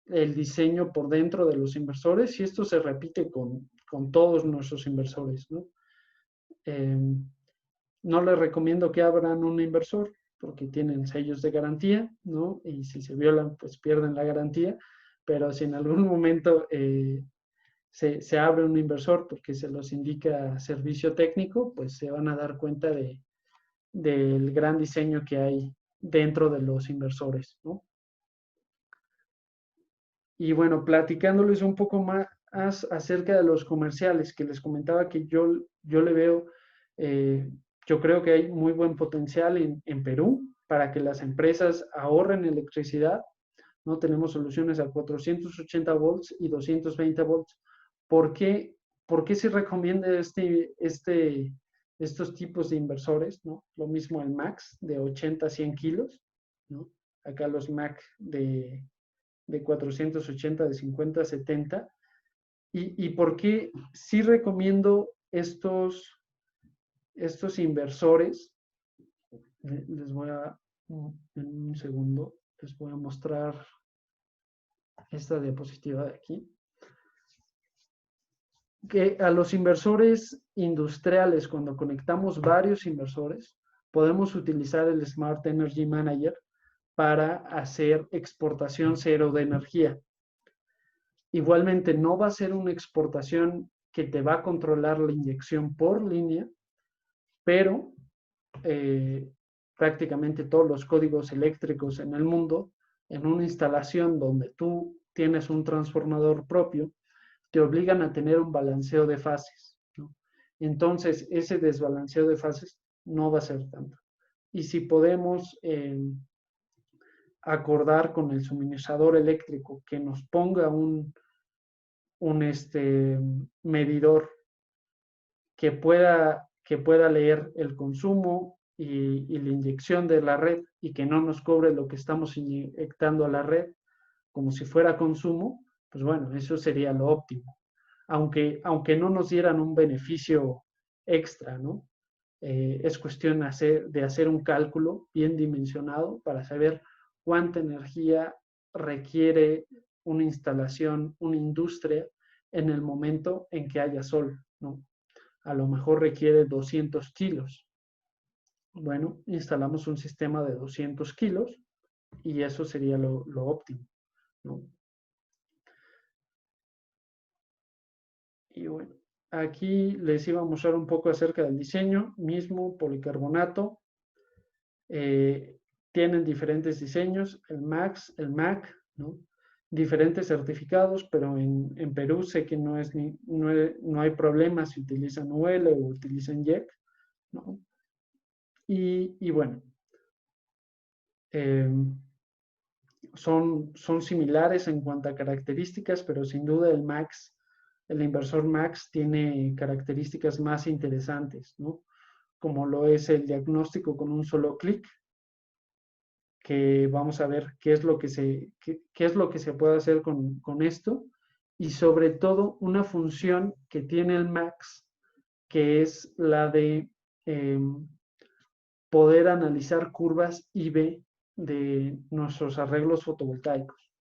El diseño por dentro de los inversores, y esto se repite con todos nuestros inversores, ¿no? No les recomiendo que abran un inversor porque tienen sellos de garantía, ¿no? Y si se violan, pues pierden la garantía, pero si en algún momento se abre un inversor porque se los indica servicio técnico, pues se van a dar cuenta del gran diseño que hay dentro de los inversores, ¿no? Y bueno, platicándoles un poco más acerca de los comerciales, que les comentaba que yo le veo, yo creo que hay muy buen potencial en Perú para que las empresas ahorren electricidad, ¿no? Tenemos soluciones a 480 volts y 220 volts. ¿Por qué se recomienda estos tipos de inversores, ¿no? Lo mismo el Max de 80 a 100 kilos, ¿no? Acá los Mac de 480, de 50 a 70. ¿Y por qué sí recomiendo estos inversores? Les voy a, en un segundo, les voy a mostrar esta diapositiva de aquí. Que a los inversores industriales, cuando conectamos varios inversores, podemos utilizar el Smart Energy Manager para hacer exportación cero de energía. Igualmente, no va a ser una exportación que te va a controlar la inyección por línea, pero prácticamente todos los códigos eléctricos en el mundo, en una instalación donde tú tienes un transformador propio, te obligan a tener un balanceo de fases, ¿no? Entonces, ese desbalanceo de fases no va a ser tanto. Y si podemos acordar con el suministrador eléctrico que nos ponga un medidor que pueda leer el consumo y la inyección de la red y que no nos cobre lo que estamos inyectando a la red como si fuera consumo, pues bueno, eso sería lo óptimo. Aunque no nos dieran un beneficio extra, ¿no? Es cuestión de hacer un cálculo bien dimensionado para saber cuánta energía requiere una instalación, una industria, en el momento en que haya sol, ¿no? A lo mejor requiere 200 kilos. Bueno, instalamos un sistema de 200 kilos y eso sería lo óptimo, ¿no? Y bueno, aquí les iba a mostrar un poco acerca del diseño. Mismo policarbonato. Tienen diferentes diseños, el MAX, el MAC, ¿no? Diferentes certificados, pero en Perú sé que no hay problema si utilizan UL o utilizan JEC, ¿no? Y bueno, son similares en cuanto a características, pero sin duda el inversor MAX tiene características más interesantes, ¿no? Como lo es el diagnóstico con un solo clic, que vamos a ver qué es lo que se puede hacer con esto, y sobre todo una función que tiene el MAX, que es la de poder analizar curvas I/V de nuestros arreglos fotovoltaicos.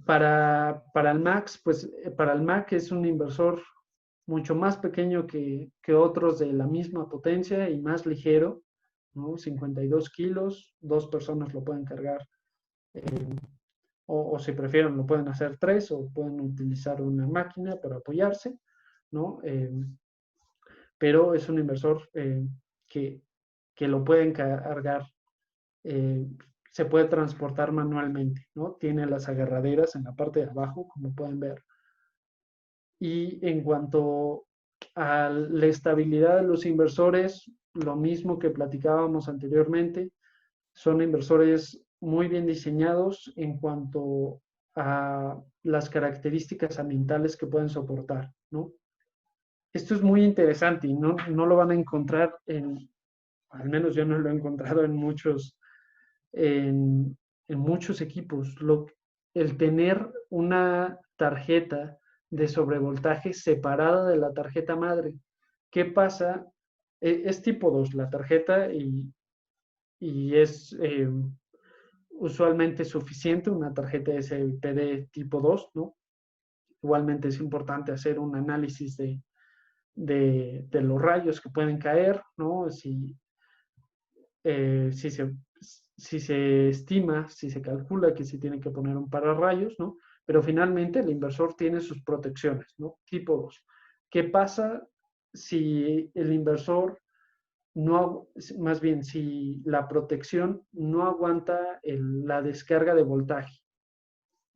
Para el MAX, pues para el MAC es un inversor mucho más pequeño que otros de la misma potencia y más ligero, ¿no? 52 kilos, 2 personas lo pueden cargar, o si prefieren lo pueden hacer 3 o pueden utilizar una máquina para apoyarse, ¿no? Pero es un inversor que lo pueden cargar, se puede transportar manualmente, ¿no? Tiene las agarraderas en la parte de abajo, como pueden ver. Y en cuanto a la estabilidad de los inversores, lo mismo que platicábamos anteriormente, son inversores muy bien diseñados en cuanto a las características ambientales que pueden soportar, ¿no? Esto es muy interesante y no lo van a encontrar al menos yo no lo he encontrado en muchos equipos. El tener una tarjeta de sobrevoltaje separada de la tarjeta madre. ¿Qué pasa? Es tipo 2 la tarjeta y es usualmente suficiente una tarjeta SPD tipo 2, ¿no? Igualmente es importante hacer un análisis de los rayos que pueden caer, ¿no? Si se estima, si se calcula que se tiene que poner un pararrayos, ¿no? Pero finalmente el inversor tiene sus protecciones, ¿no? Tipo 2. ¿Qué pasa si el inversor más bien, si la protección no aguanta la descarga de voltaje?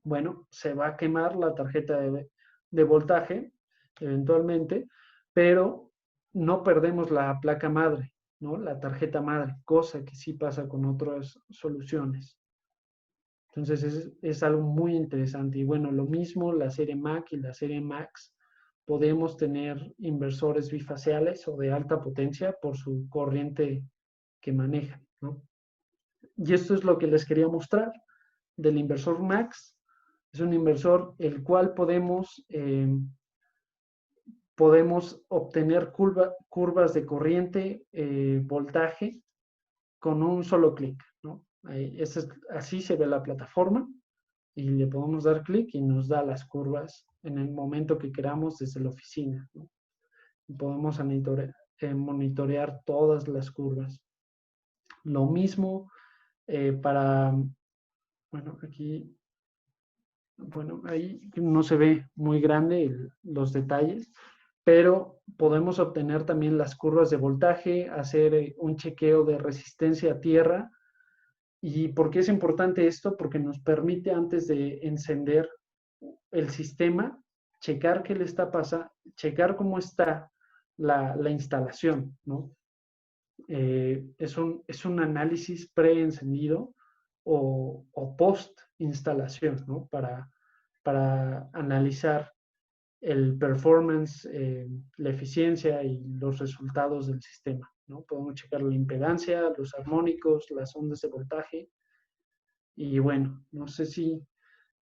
Bueno, se va a quemar la tarjeta de voltaje, eventualmente, pero no perdemos la placa madre, ¿no? La tarjeta madre, cosa que sí pasa con otras soluciones. Entonces es algo muy interesante. Y bueno, lo mismo la serie MAC y la serie MAX. Podemos tener inversores bifaciales o de alta potencia por su corriente que manejan, ¿no? Y esto es lo que les quería mostrar del inversor MAX. Es un inversor el cual podemos obtener curvas de corriente, voltaje, con un solo clic, ¿no? Así se ve la plataforma y le podemos dar clic y nos da las curvas en el momento que queramos desde la oficina, ¿no? Y podemos monitorear todas las curvas. Lo mismo para, bueno, aquí, bueno, ahí no se ve muy grande los detalles, pero podemos obtener también las curvas de voltaje, hacer un chequeo de resistencia a tierra. ¿Y por qué es importante esto? Porque nos permite, antes de encender el sistema, checar qué le está pasando, checar cómo está la instalación, ¿no? Es un análisis preencendido o post instalación, ¿no? Para analizar el performance, la eficiencia y los resultados del sistema, ¿no? Podemos checar la impedancia, los armónicos, las ondas de voltaje. Y bueno, no sé si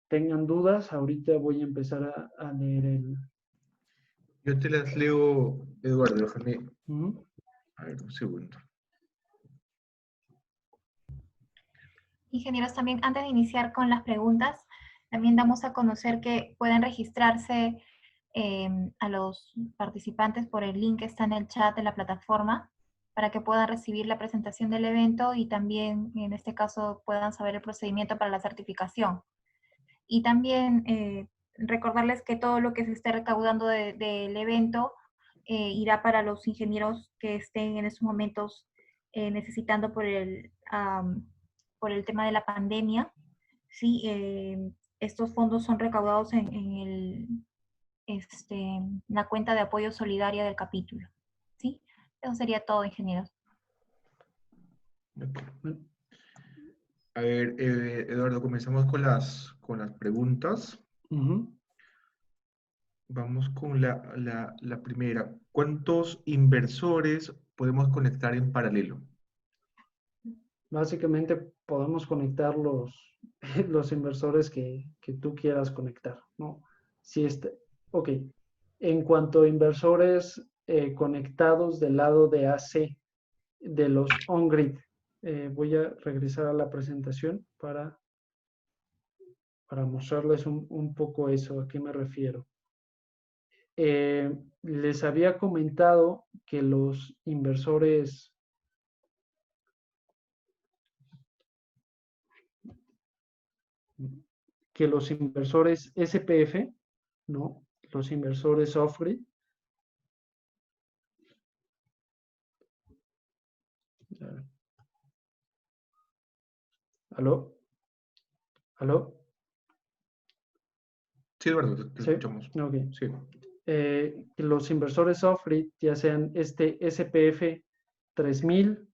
tengan dudas. Ahorita voy a empezar a leer el... Yo te las leo, Eduardo, déjame, ¿Mm? a ver, un segundo. Ingenieros, también antes de iniciar con las preguntas, también damos a conocer que pueden registrarse a los participantes por el link que está en el chat de la plataforma para que puedan recibir la presentación del evento y también, en este caso, puedan saber el procedimiento para la certificación. Y también recordarles que todo lo que se esté recaudando del evento irá para los ingenieros que estén en estos momentos necesitando por el tema de la pandemia. ¿Sí? Estos fondos son recaudados en la cuenta de apoyo solidaria del capítulo. ¿Sí? Eso sería todo, ingenieros. Okay. A ver, Eduardo, comenzamos con las preguntas. Vamos con la primera. ¿Cuántos inversores podemos conectar en paralelo? Básicamente podemos conectar los inversores que tú quieras conectar, ¿no? Ok, en cuanto a inversores conectados del lado de AC, de los on-grid, voy a regresar a la presentación para mostrarles un poco eso, a qué me refiero. Les había comentado que los inversores SPF, ¿no? Los inversores off-grid. ¿Aló? ¿Aló? Sí, Eduardo, te ¿Sí? escuchamos. Ok. Sí. Los inversores off-grid, ya sean este SPF 3000,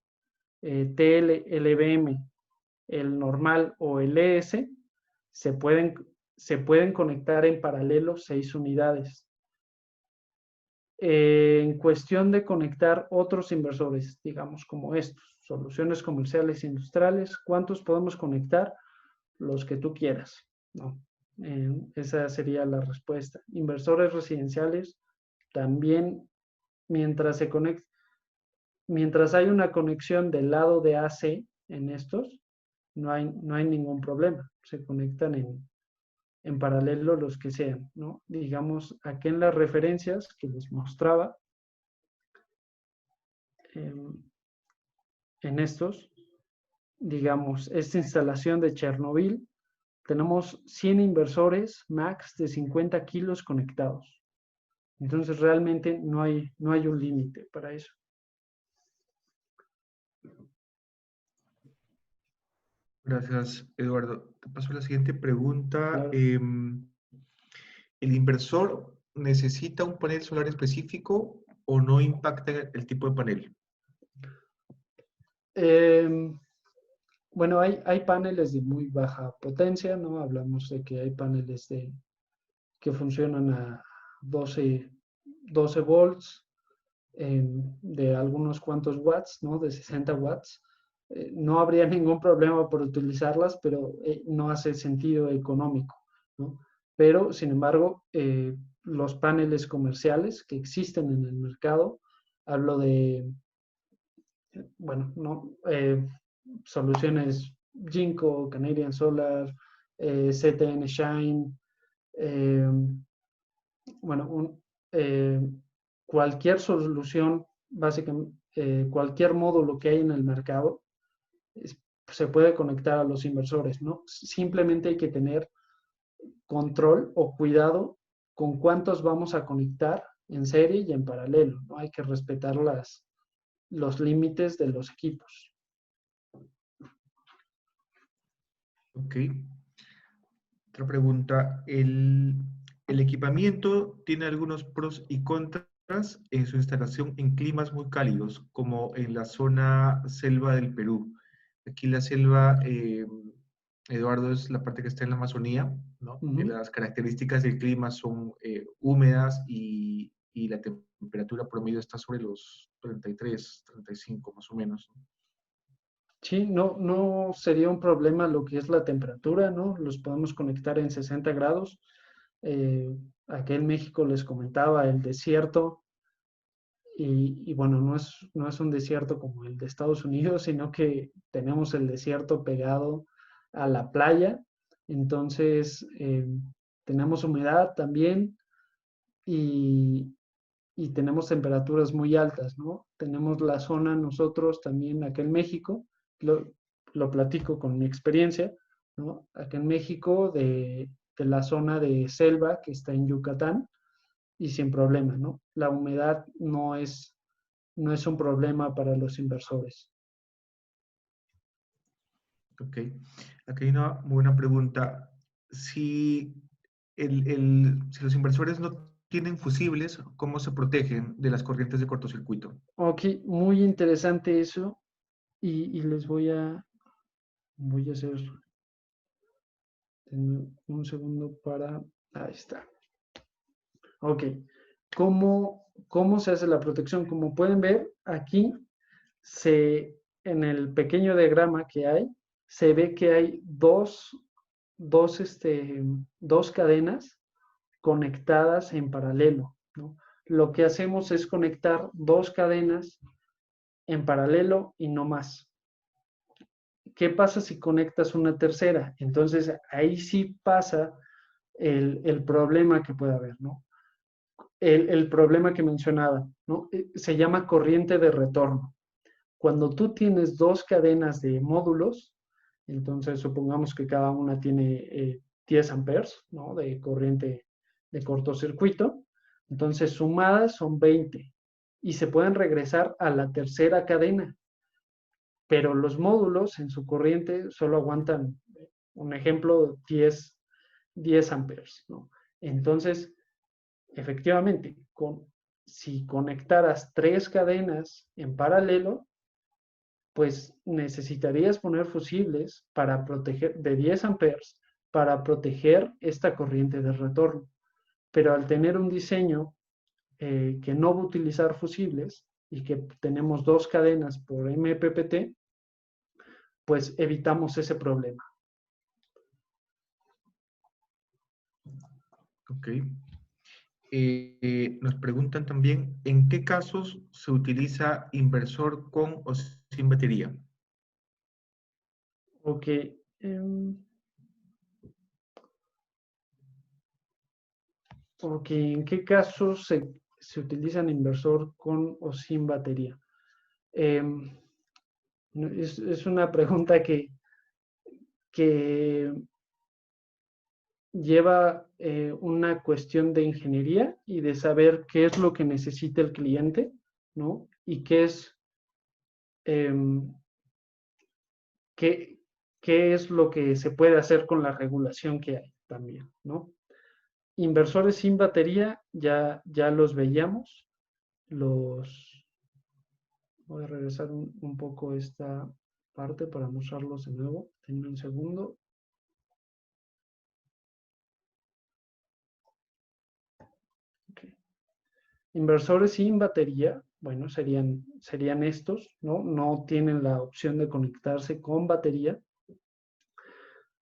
TL-LBM, el normal o el ES, se pueden conectar en paralelo 6 unidades. En cuestión de conectar otros inversores, digamos como estos, soluciones comerciales e industriales, ¿cuántos podemos conectar? Los que tú quieras, ¿no? Esa sería la respuesta. Inversores residenciales, también mientras hay una conexión del lado de AC en estos, no hay ningún problema. Se conectan en paralelo los que sean, ¿no? Digamos, aquí en las referencias que les mostraba, en estos, digamos, esta instalación de Chernobyl, tenemos 100 inversores max de 50 kilos conectados. Entonces, realmente no hay un límite para eso. Gracias, Eduardo. Te paso a la siguiente pregunta. Claro. ¿El inversor necesita un panel solar específico o no impacta el tipo de panel? Bueno, hay paneles de muy baja potencia, ¿no? Hablamos de que hay paneles que funcionan a 12 volts, de algunos cuantos watts, ¿no? De 60 watts. No habría ningún problema por utilizarlas, pero no hace sentido económico, ¿no? Pero, sin embargo, los paneles comerciales que existen en el mercado, hablo de, bueno, ¿no? Soluciones Jinko, Canadian Solar, CTN Shine, bueno, cualquier solución, básicamente, cualquier módulo que hay en el mercado, se puede conectar a los inversores, ¿no? Simplemente hay que tener control o cuidado con cuántos vamos a conectar en serie y en paralelo, ¿no? Hay que respetar los límites de los equipos. Ok. Otra pregunta. ¿El equipamiento tiene algunos pros y contras en su instalación en climas muy cálidos, como en la zona selva del Perú? Aquí la selva, Eduardo, es la parte que está en la Amazonía, ¿no? Las características del clima son húmedas y la temperatura promedio está sobre los 33, 35 más o menos, ¿no? Sí, no sería un problema lo que es la temperatura, ¿no? Los podemos conectar en 60 grados. Aquí en México les comentaba el desierto y bueno, no es un desierto como el de Estados Unidos, sino que tenemos el desierto pegado a la playa. Entonces, tenemos humedad también y, y tenemos temperaturas muy altas, ¿no? Tenemos la zona nosotros también acá en México, lo, lo platico con mi experiencia, ¿no? Acá en México de la zona de selva que está en Yucatán y sin problema, ¿no? La humedad no es un problema para los inversores. Ok. Aquí hay una muy buena pregunta. Si, si los inversores no tienen fusibles, ¿cómo se protegen de las corrientes de cortocircuito? Ok, muy interesante eso y les voy a hacer un segundo para, ahí está. Ok, ¿cómo se hace la protección? Como pueden ver, aquí en el pequeño diagrama que hay, se ve que hay dos cadenas conectadas en paralelo, ¿no? Lo que hacemos es conectar dos cadenas en paralelo y no más. ¿Qué pasa si conectas una tercera? Entonces ahí sí pasa el problema que puede haber, ¿no? El problema que mencionaba, ¿no? Se llama corriente de retorno. Cuando tú tienes dos cadenas de módulos, entonces supongamos que cada una tiene 10 amperes, ¿no? De corriente de cortocircuito, entonces sumadas son 20 y se pueden regresar a la tercera cadena, pero los módulos en su corriente solo aguantan, un ejemplo, 10 amperes, ¿no? Entonces, efectivamente, si conectaras tres cadenas en paralelo, pues necesitarías poner fusibles para proteger de 10 amperes para proteger esta corriente de retorno. Pero al tener un diseño que no va a utilizar fusibles y que tenemos dos cadenas por MPPT, pues evitamos ese problema. Ok. Nos preguntan también, ¿en qué casos se utiliza inversor con o sin batería? Ok. Ok, ¿en qué casos se utilizan inversor con o sin batería? Es una pregunta que lleva una cuestión de ingeniería y de saber qué es lo que necesita el cliente, ¿no? Y em, qué, qué es lo que se puede hacer con la regulación que hay también, ¿no? Inversores sin batería ya los veíamos, voy a regresar un poco esta parte para mostrarlos de nuevo. Denme un segundo. Okay. Inversores sin batería, bueno, serían estos, ¿no? No tienen la opción de conectarse con batería,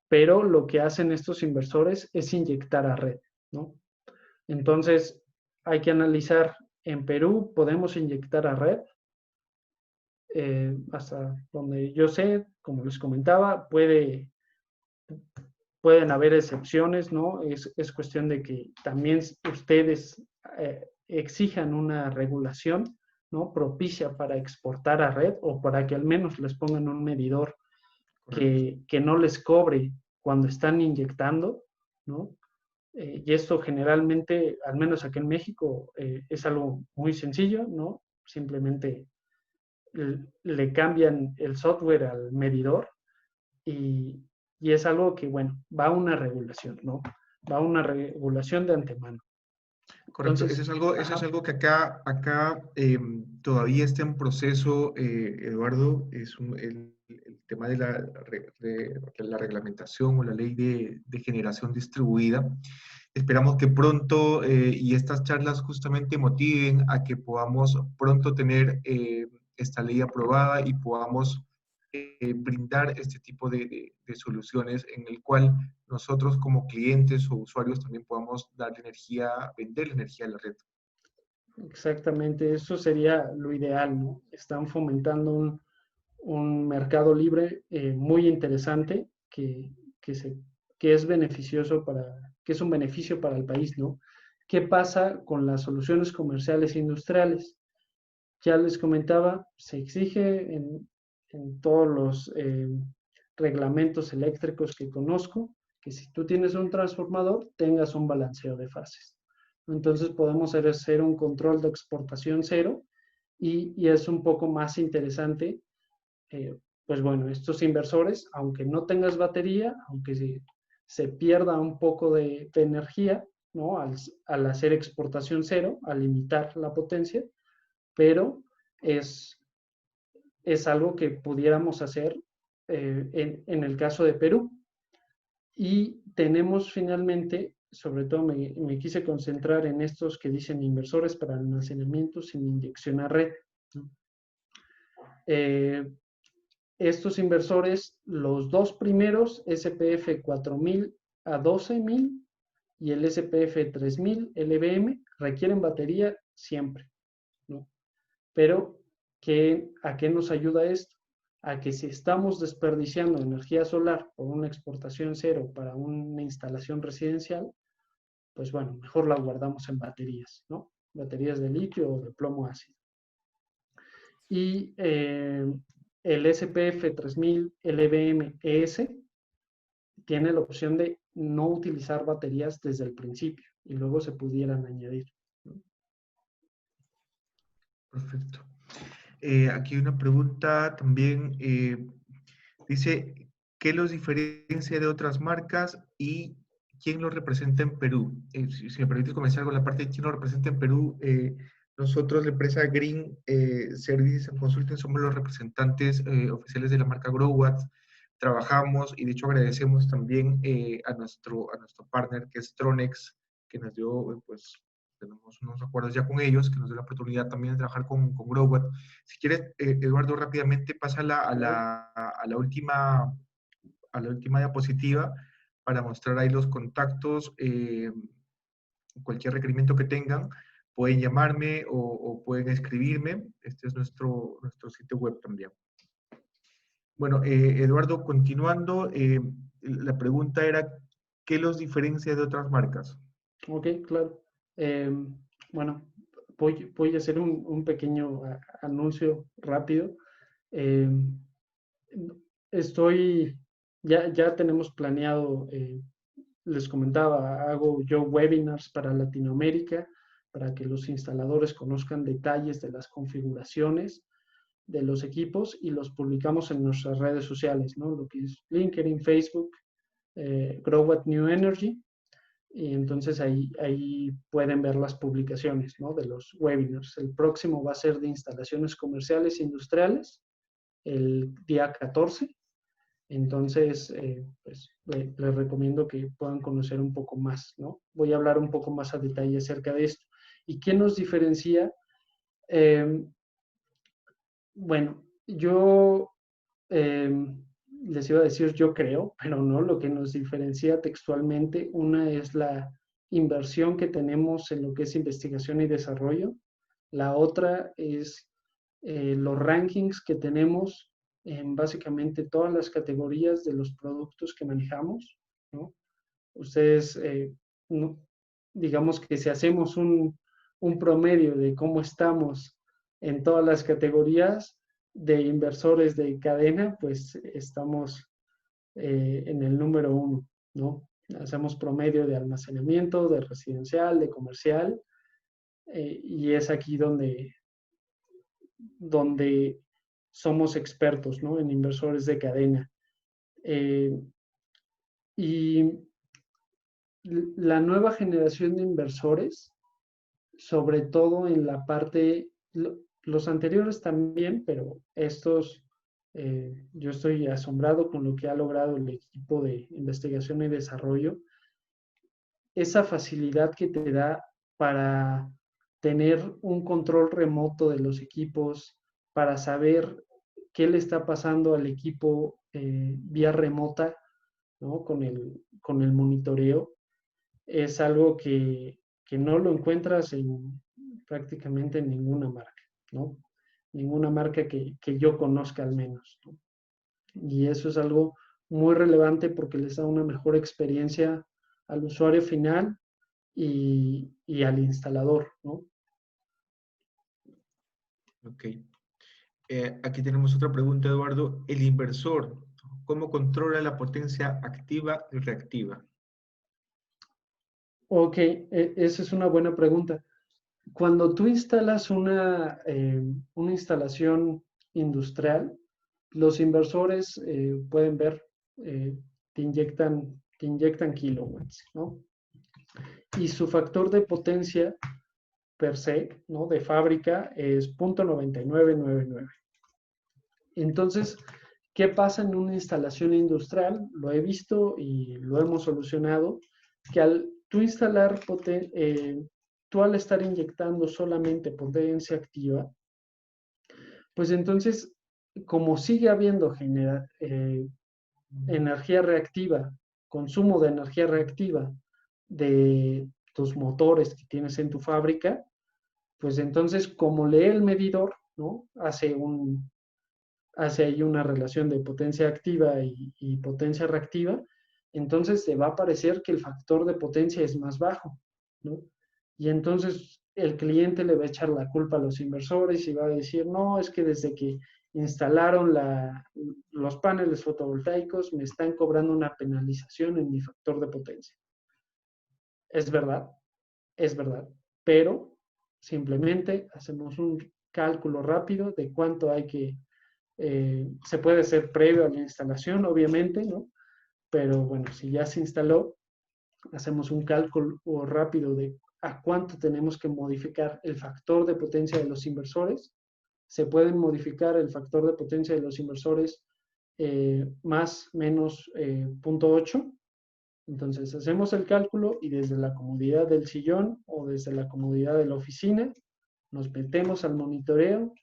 pero lo que hacen estos inversores es inyectar a red, ¿no? Entonces, hay que analizar, en Perú podemos inyectar a red, hasta donde yo sé, como les comentaba, pueden haber excepciones, ¿no? Es cuestión de que también ustedes exijan una regulación, ¿no? Propicia para exportar a red o para que al menos les pongan un medidor que no les cobre cuando están inyectando, ¿no? Y esto generalmente, al menos aquí en México, es algo muy sencillo, ¿no? Simplemente le cambian el software al medidor y es algo que, bueno, va a una regulación, ¿no? Va a una regulación de antemano. Correcto, Entonces, eso es ajá, algo que acá todavía está en proceso, Eduardo, el tema de de la reglamentación o la ley de generación distribuida. Esperamos que pronto, y estas charlas justamente motiven a que podamos pronto tener esta ley aprobada y podamos brindar este tipo de soluciones en el cual nosotros como clientes o usuarios también podamos dar energía, vender energía a la red. exactamente, eso sería lo ideal, ¿no? Están fomentando un mercado libre muy interesante que, se, que es beneficioso que es un beneficio para el país, ¿no? ¿Qué pasa con las soluciones comerciales e industriales? Ya les comentaba, se exige en todos los reglamentos eléctricos que conozco que si tú tienes un transformador, tengas un balanceo de fases. Entonces podemos hacer un control de exportación cero y es un poco más interesante pues bueno, estos inversores, aunque no tengas batería, aunque se pierda un poco de energía, ¿no? Al hacer exportación cero, al limitar la potencia, pero es, es algo que pudiéramos hacer en el caso de Perú. Y tenemos finalmente, sobre todo me quise concentrar en estos que dicen inversores para almacenamiento sin inyección a red. ¿No? Estos inversores, los dos primeros, SPF 4000 a 12000 y el SPF 3000 LBM, requieren batería siempre, ¿no? Pero, ¿a qué nos ayuda esto? A que si estamos desperdiciando energía solar por una exportación cero para una instalación residencial, pues bueno, mejor la guardamos en baterías, ¿no? Baterías de litio o de plomo ácido. Y el SPF 3000 LBM ES tiene la opción de no utilizar baterías desde el principio y luego se pudieran añadir. Perfecto. Aquí hay una pregunta también. Dice, ¿qué los diferencia de otras marcas y quién los representa en Perú? Si me permite comenzar con la parte de quién los representa en Perú, nosotros, la empresa Green Services and Consulting, somos los representantes oficiales de la marca GrowWatt. Trabajamos y de hecho agradecemos también a nuestro partner que es Tronex, que nos dio, pues, tenemos unos acuerdos ya con ellos, que nos dio la oportunidad también de trabajar con GrowWatt. Si quieres, Eduardo, rápidamente pásala a la última diapositiva para mostrar ahí los contactos, cualquier requerimiento que tengan, pueden llamarme o pueden escribirme. Este es nuestro sitio web también. Bueno, Eduardo, continuando, la pregunta era, ¿qué los diferencia de otras marcas? Ok, claro. Bueno, voy a hacer un pequeño anuncio rápido. Eh, ya tenemos planeado, les comentaba, hago yo webinars para Latinoamérica, para que los instaladores conozcan detalles de las configuraciones de los equipos y los publicamos en nuestras redes sociales, ¿no? Lo que es LinkedIn, Facebook, GrowWatt New Energy. Y entonces ahí pueden ver las publicaciones, ¿no? De los webinars. El próximo va a ser de instalaciones comerciales e industriales, el día 14. Entonces, pues les recomiendo que puedan conocer un poco más, ¿no? Voy a hablar un poco más a detalle acerca de esto. ¿Y qué nos diferencia? Bueno, yo les iba a decir yo creo, pero no, lo que nos diferencia textualmente, una es la inversión que tenemos en lo que es investigación y desarrollo, la otra es los rankings que tenemos en básicamente todas las categorías de los productos que manejamos, ¿no? Ustedes, no, digamos que si hacemos un promedio de cómo estamos en todas las categorías de inversores de cadena, pues estamos en el número 1, ¿no? Hacemos promedio de almacenamiento, de residencial, de comercial, y es aquí donde somos expertos, ¿no? En inversores de cadena. Y la nueva generación de inversores sobre todo en la parte, los anteriores también, pero estos, yo estoy asombrado con lo que ha logrado el equipo de investigación y desarrollo, esa facilidad que te da para tener un control remoto de los equipos, para saber qué le está pasando al equipo vía remota, ¿no? Con el monitoreo, es algo que no lo encuentras prácticamente en ninguna marca, ¿no? Ninguna marca que yo conozca al menos, ¿no? Y eso es algo muy relevante porque les da una mejor experiencia al usuario final y al instalador, ¿no? Ok. Aquí tenemos otra pregunta, Eduardo. El inversor, ¿cómo controla la potencia activa y reactiva? Ok, esa es una buena pregunta. Cuando tú instalas una instalación industrial, los inversores pueden ver, eh, te inyectan kilowatts, ¿no? Y su factor de potencia per se, ¿no? De fábrica es 0.9999. Entonces, ¿qué pasa en una instalación industrial? Lo he visto y lo hemos solucionado, que al tú instalar, tú al estar inyectando solamente potencia activa, pues entonces, como sigue habiendo energía reactiva, consumo de energía reactiva de tus motores que tienes en tu fábrica, pues entonces, como lee el medidor, ¿no? Hace ahí una relación de potencia activa y potencia reactiva, entonces te va a parecer que el factor de potencia es más bajo, ¿no? Y entonces el cliente le va a echar la culpa a los inversores y va a decir, no, es que desde que instalaron los paneles fotovoltaicos me están cobrando una penalización en mi factor de potencia. Es verdad, pero simplemente hacemos un cálculo rápido de cuánto hay que se puede hacer previo a la instalación, obviamente, ¿no? Pero bueno, si ya se instaló, hacemos un cálculo rápido de a cuánto tenemos que modificar el factor de potencia de los inversores. Se pueden modificar el factor de potencia de los inversores más menos 0.8. Entonces hacemos el cálculo y desde la comodidad del sillón o desde la comodidad de la oficina nos metemos al monitoreo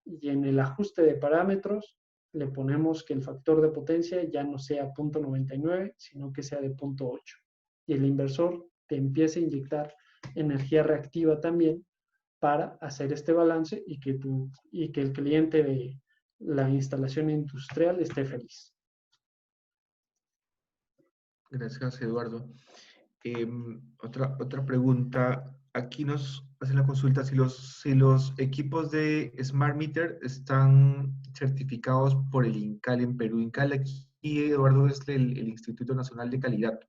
y en el ajuste de parámetros le ponemos que el factor de potencia ya no sea 0.99, sino que sea de 0.8. Y el inversor te empieza a inyectar energía reactiva también para hacer este balance y que el cliente de la instalación industrial esté feliz. Gracias, Eduardo. Otra pregunta. Aquí nos hacen la consulta si los equipos de Smart Meter están certificados por el INCAL en Perú. INCAL aquí, Eduardo, es el Instituto Nacional de Calidad.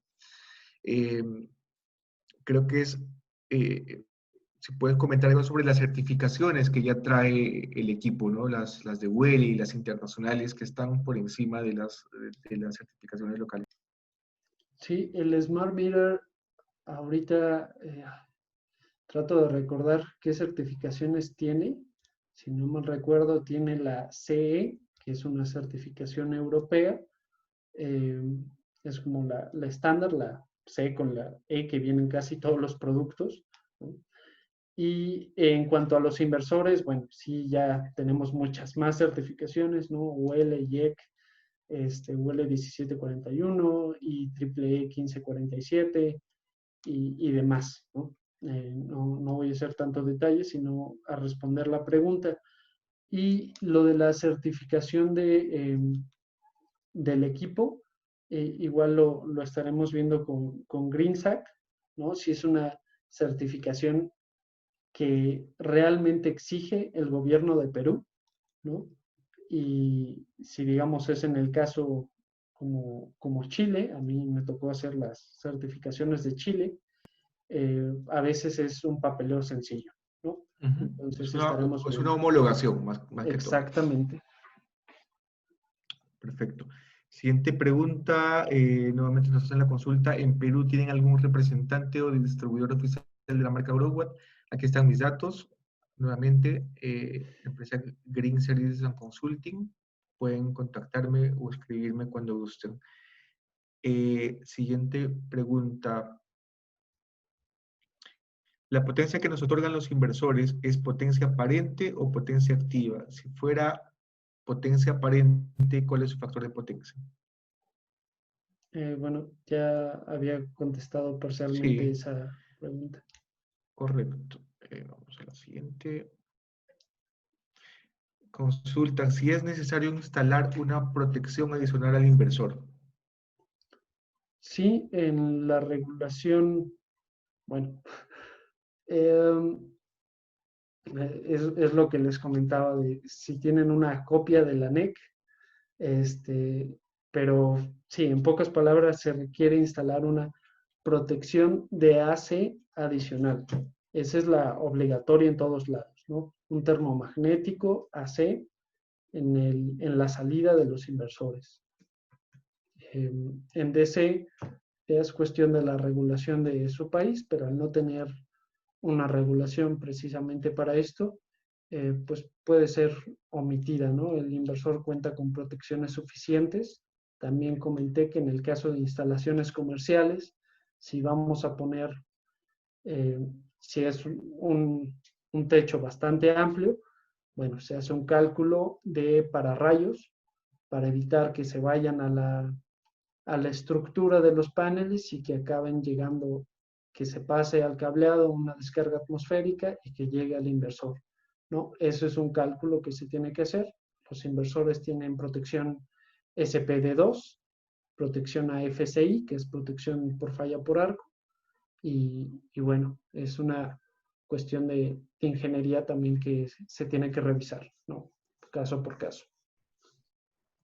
Creo que si puedes comentar algo sobre las certificaciones que ya trae el equipo, ¿no? Las de WELL y las internacionales que están por encima de las certificaciones locales. Sí, el Smart Meter, ahorita trato de recordar qué certificaciones tiene. Si no mal recuerdo, tiene la CE, que es una certificación europea. Es como la estándar, la C con la E que vienen casi todos los productos, ¿no? Y en cuanto a los inversores, bueno, sí, ya tenemos muchas más certificaciones, ¿no? UL, IEC, UL 1741 y AAA 1547 y demás, ¿no? No voy a hacer tantos detalles, sino a responder la pregunta. Y lo de la certificación del equipo, igual lo estaremos viendo con GreenSAC, ¿no? Si es una certificación que realmente exige el gobierno de Perú, ¿no? Y si digamos es en el caso como Chile, a mí me tocó hacer las certificaciones de Chile, a veces es un papeleo sencillo, ¿no? Entonces estaremos es viendo. una homologación más que todo. Exactamente. Perfecto. Siguiente pregunta, nuevamente nos hacen la consulta. ¿En Perú tienen algún representante o distribuidor oficial de la marca Growatt? Aquí están mis datos. Nuevamente, empresa Green Services and Consulting. Pueden contactarme o escribirme cuando gusten. Siguiente pregunta. ¿La potencia que nos otorgan los inversores es potencia aparente o potencia activa? Si fuera potencia aparente, ¿cuál es su factor de potencia? Bueno, ya había contestado parcialmente Sí, esa pregunta. correcto. Vamos a la siguiente. Consulta si es necesario instalar una protección adicional al inversor. Sí, en la regulación, bueno, em, es lo que les comentaba de si tienen una copia de la NEC, pero sí, en pocas palabras se requiere instalar una protección de AC adicional. Esa es la obligatoria en todos lados, ¿no? Un termomagnético AC en la salida de los inversores. En DC es cuestión de la regulación de su país, pero al no tener una regulación precisamente para esto, pues puede ser omitida, ¿no? El inversor cuenta con protecciones suficientes. También comenté que en el caso de instalaciones comerciales, si vamos a poner, eh, si es un techo bastante amplio, bueno, se hace un cálculo de pararrayos para evitar que se vayan a la estructura de los paneles y que acaben llegando, que se pase al cableado una descarga atmosférica y que llegue al inversor, ¿no? Eso es un cálculo que se tiene que hacer. Los inversores tienen protección SPD2, protección AFCI, que es protección por falla por arco, y bueno, es una cuestión de ingeniería también que se tiene que revisar, ¿no? Caso por caso.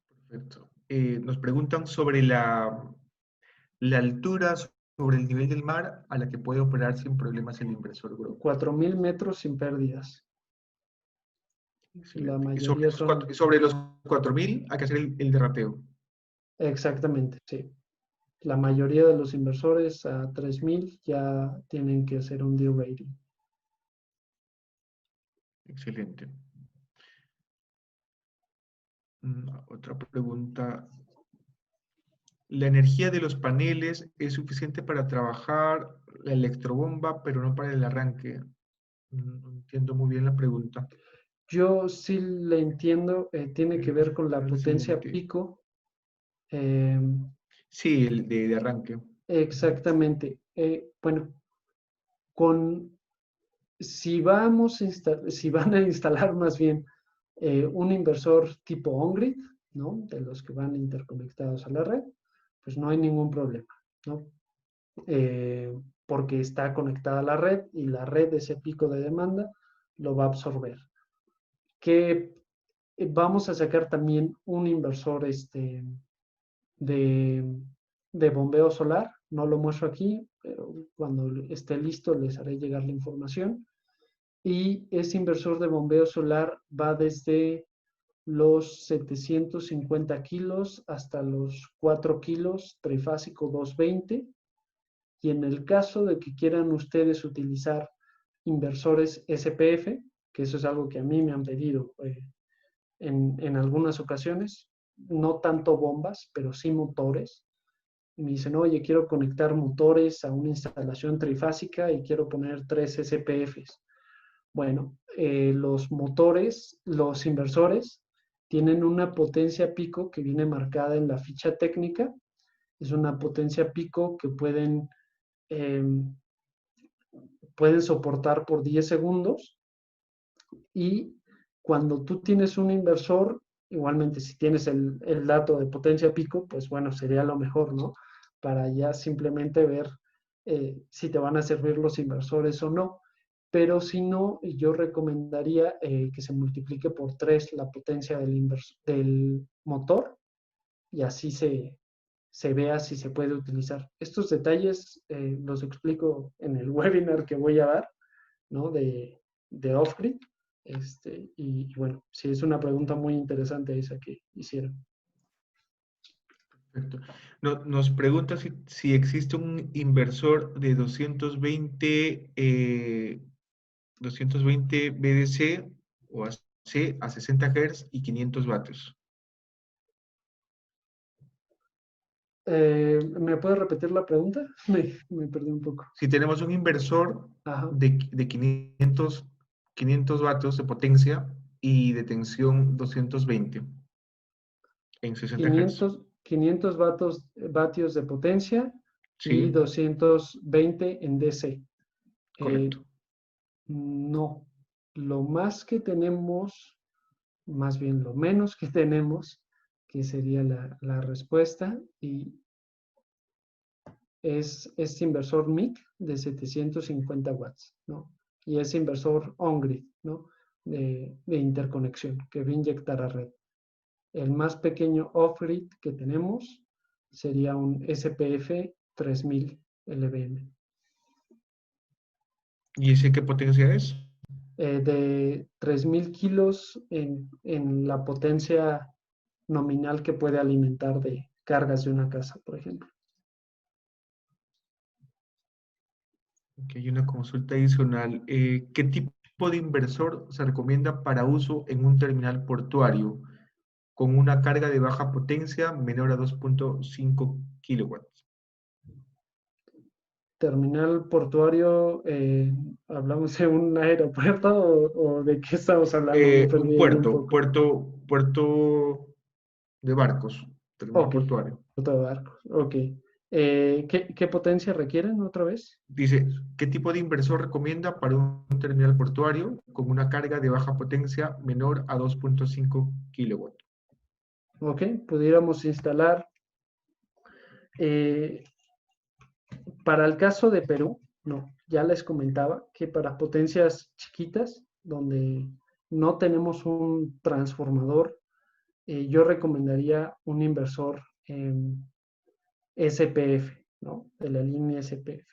Perfecto. Nos preguntan sobre la altura sobre el nivel del mar a la que puede operar sin problemas el inversor grupo. 4.000 metros sin pérdidas. La Excelente. mayoría son... Sobre los 4.000 hay que hacer el derrapeo. Exactamente, sí. La mayoría de los inversores a 3.000 ya tienen que hacer un deal rating. Excelente. Otra pregunta. La energía de los paneles es suficiente para trabajar la electrobomba, pero no para el arranque. No entiendo muy bien la pregunta. Yo sí le entiendo, tiene que ver con la La potencia siguiente. pico. eh, Sí, el de arranque. exactamente. Bueno, si si van a instalar más bien un inversor tipo on-grid, ¿no? De los que van interconectados a la red, pues no hay ningún problema, ¿no? Porque está conectada a la red y la red, ese pico de demanda, lo va a absorber. Que vamos a sacar también un inversor de, de bombeo solar, no lo muestro aquí, pero cuando esté listo les haré llegar la información. Y ese inversor de bombeo solar va desde los 750 kilos hasta los 4 kilos, trifásico 220. Y en el caso de que quieran ustedes utilizar inversores SPF, que eso es algo que a mí me han pedido en algunas ocasiones, no tanto bombas, pero sí motores. Y me dicen, oye, quiero conectar motores a una instalación trifásica y quiero poner 3 SPFs. Bueno, los motores, los inversores, tienen una potencia pico que viene marcada en la ficha técnica. Es una potencia pico que eh, pueden soportar por 10 segundos. Y cuando tú tienes un inversor, igualmente si tienes el dato de potencia pico, pues bueno, sería lo mejor, ¿no? Para ya simplemente ver si te van a servir los inversores o no. Pero si no, yo recomendaría que se multiplique por 3 la potencia del motor y así se vea si se puede utilizar. Estos detalles los explico en el webinar que voy a dar, ¿no? De off-grid. Y bueno, sí es una pregunta muy interesante esa que hicieron. Perfecto. Nos pregunta si existe un inversor de 220 220 VDC o AC a 60 Hz y 500 vatios. ¿Me puedes repetir la pregunta? Me perdí un poco. Si tenemos un inversor Ajá. de 500 vatios de potencia y de tensión 220 en 60 Hz. 500 vatios de potencia y Sí, 220 en DC. correcto. No, lo más que tenemos, más bien lo menos que tenemos, que sería la respuesta, y es este inversor MIC de 750 watts, ¿no? Y ese inversor on-grid, ¿no? De interconexión que va a inyectar a red. El más pequeño off-grid que tenemos sería un SPF 3000 LVM. ¿Y ese qué potencia es? De 3000 kilos en la potencia nominal que puede alimentar de cargas de una casa, por ejemplo. Aquí hay una consulta adicional. ¿Qué tipo de inversor se recomienda para uso en un terminal portuario con una carga de baja potencia menor a 2.5 kilowatts? Terminal portuario, ¿hablamos de un aeropuerto o de qué estamos hablando? Me Un perdí ahí un puerto, poco. puerto de barcos, terminal Ok, portuario. puerto de barcos, ok. ¿Qué potencia requieren otra vez? Dice, ¿qué tipo de inversor recomienda para un terminal portuario con una carga de baja potencia menor a 2.5 kilowatts? Ok, pudiéramos instalar, eh, para el caso de Perú, no, ya les comentaba que para potencias chiquitas, donde no tenemos un transformador, yo recomendaría un inversor SPF, ¿no? De la línea SPF.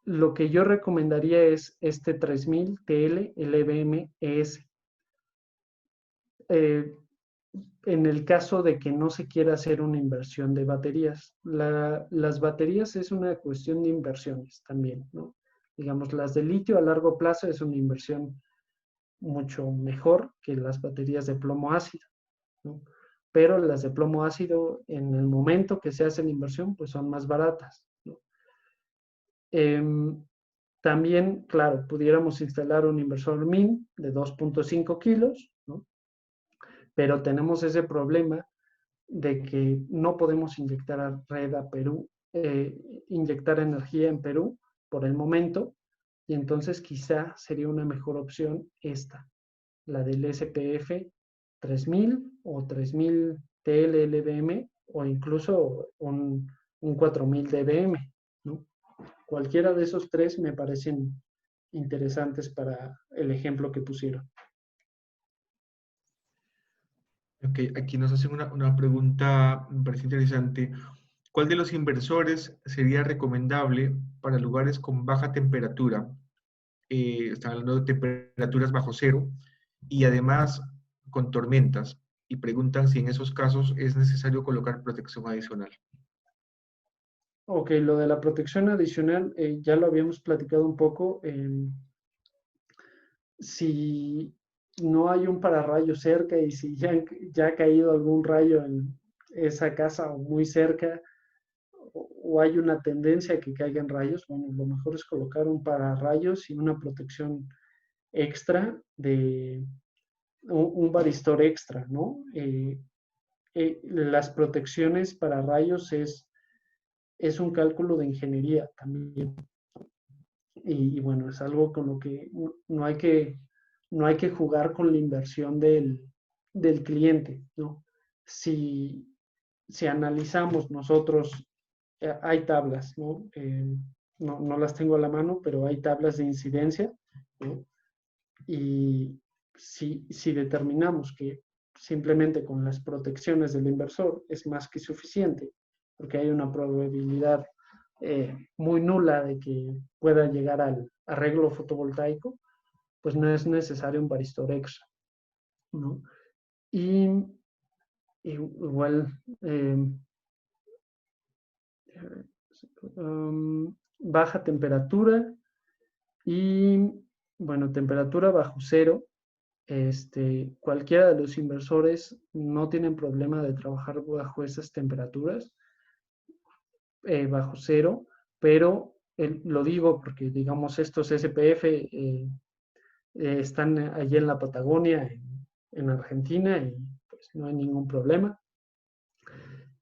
Lo que yo recomendaría es este 3000 TL LVM ES. Eh, en el caso de que no se quiera hacer una inversión de baterías. Las baterías es una cuestión de inversiones también, ¿no? Digamos, las de litio a largo plazo es una inversión mucho mejor que las baterías de plomo ácido, ¿no? Pero las de plomo ácido, en el momento que se hace la inversión, pues son más baratas, ¿no? También, claro, pudiéramos instalar un inversor MIN de 2.5 kilos, ¿no? Pero tenemos ese problema de que no podemos inyectar a red a Perú, inyectar energía en Perú por el momento, y entonces quizá sería una mejor opción esta, la del SPF 3000 o 3000 TLLBM o incluso un 4000 dBm, ¿no? Cualquiera de esos tres me parecen interesantes para el ejemplo que pusieron. Ok, aquí nos hacen una pregunta, me parece interesante. ¿Cuál de los inversores sería recomendable para lugares con baja temperatura? Están hablando de temperaturas bajo cero y además con tormentas. Y preguntan si en esos casos es necesario colocar protección adicional. Ok, lo de la protección adicional ya lo habíamos platicado un poco. Si no hay un pararrayo cerca y si ya ha caído algún rayo en esa casa o muy cerca, o hay una tendencia a que caigan rayos, bueno, lo mejor es colocar un pararrayos y una protección extra de un varistor extra, ¿no? Las protecciones para rayos es un cálculo de ingeniería también. Y bueno, es algo con lo que no hay que jugar con la inversión del cliente, ¿no? Si, si analizamos nosotros, hay tablas, ¿no? No las tengo a la mano, pero hay tablas de incidencia, ¿no? Y si determinamos que simplemente con las protecciones del inversor es más que suficiente, porque hay una probabilidad muy nula de que pueda llegar al arreglo fotovoltaico, pues no es necesario un varistor extra, ¿no? Y igual, baja temperatura, Y bueno, temperatura bajo cero. Cualquiera de los inversores no tienen problema de trabajar bajo esas temperaturas, bajo cero, pero lo digo porque, digamos, estos SPF están allí en la Patagonia, en Argentina, y pues no hay ningún problema.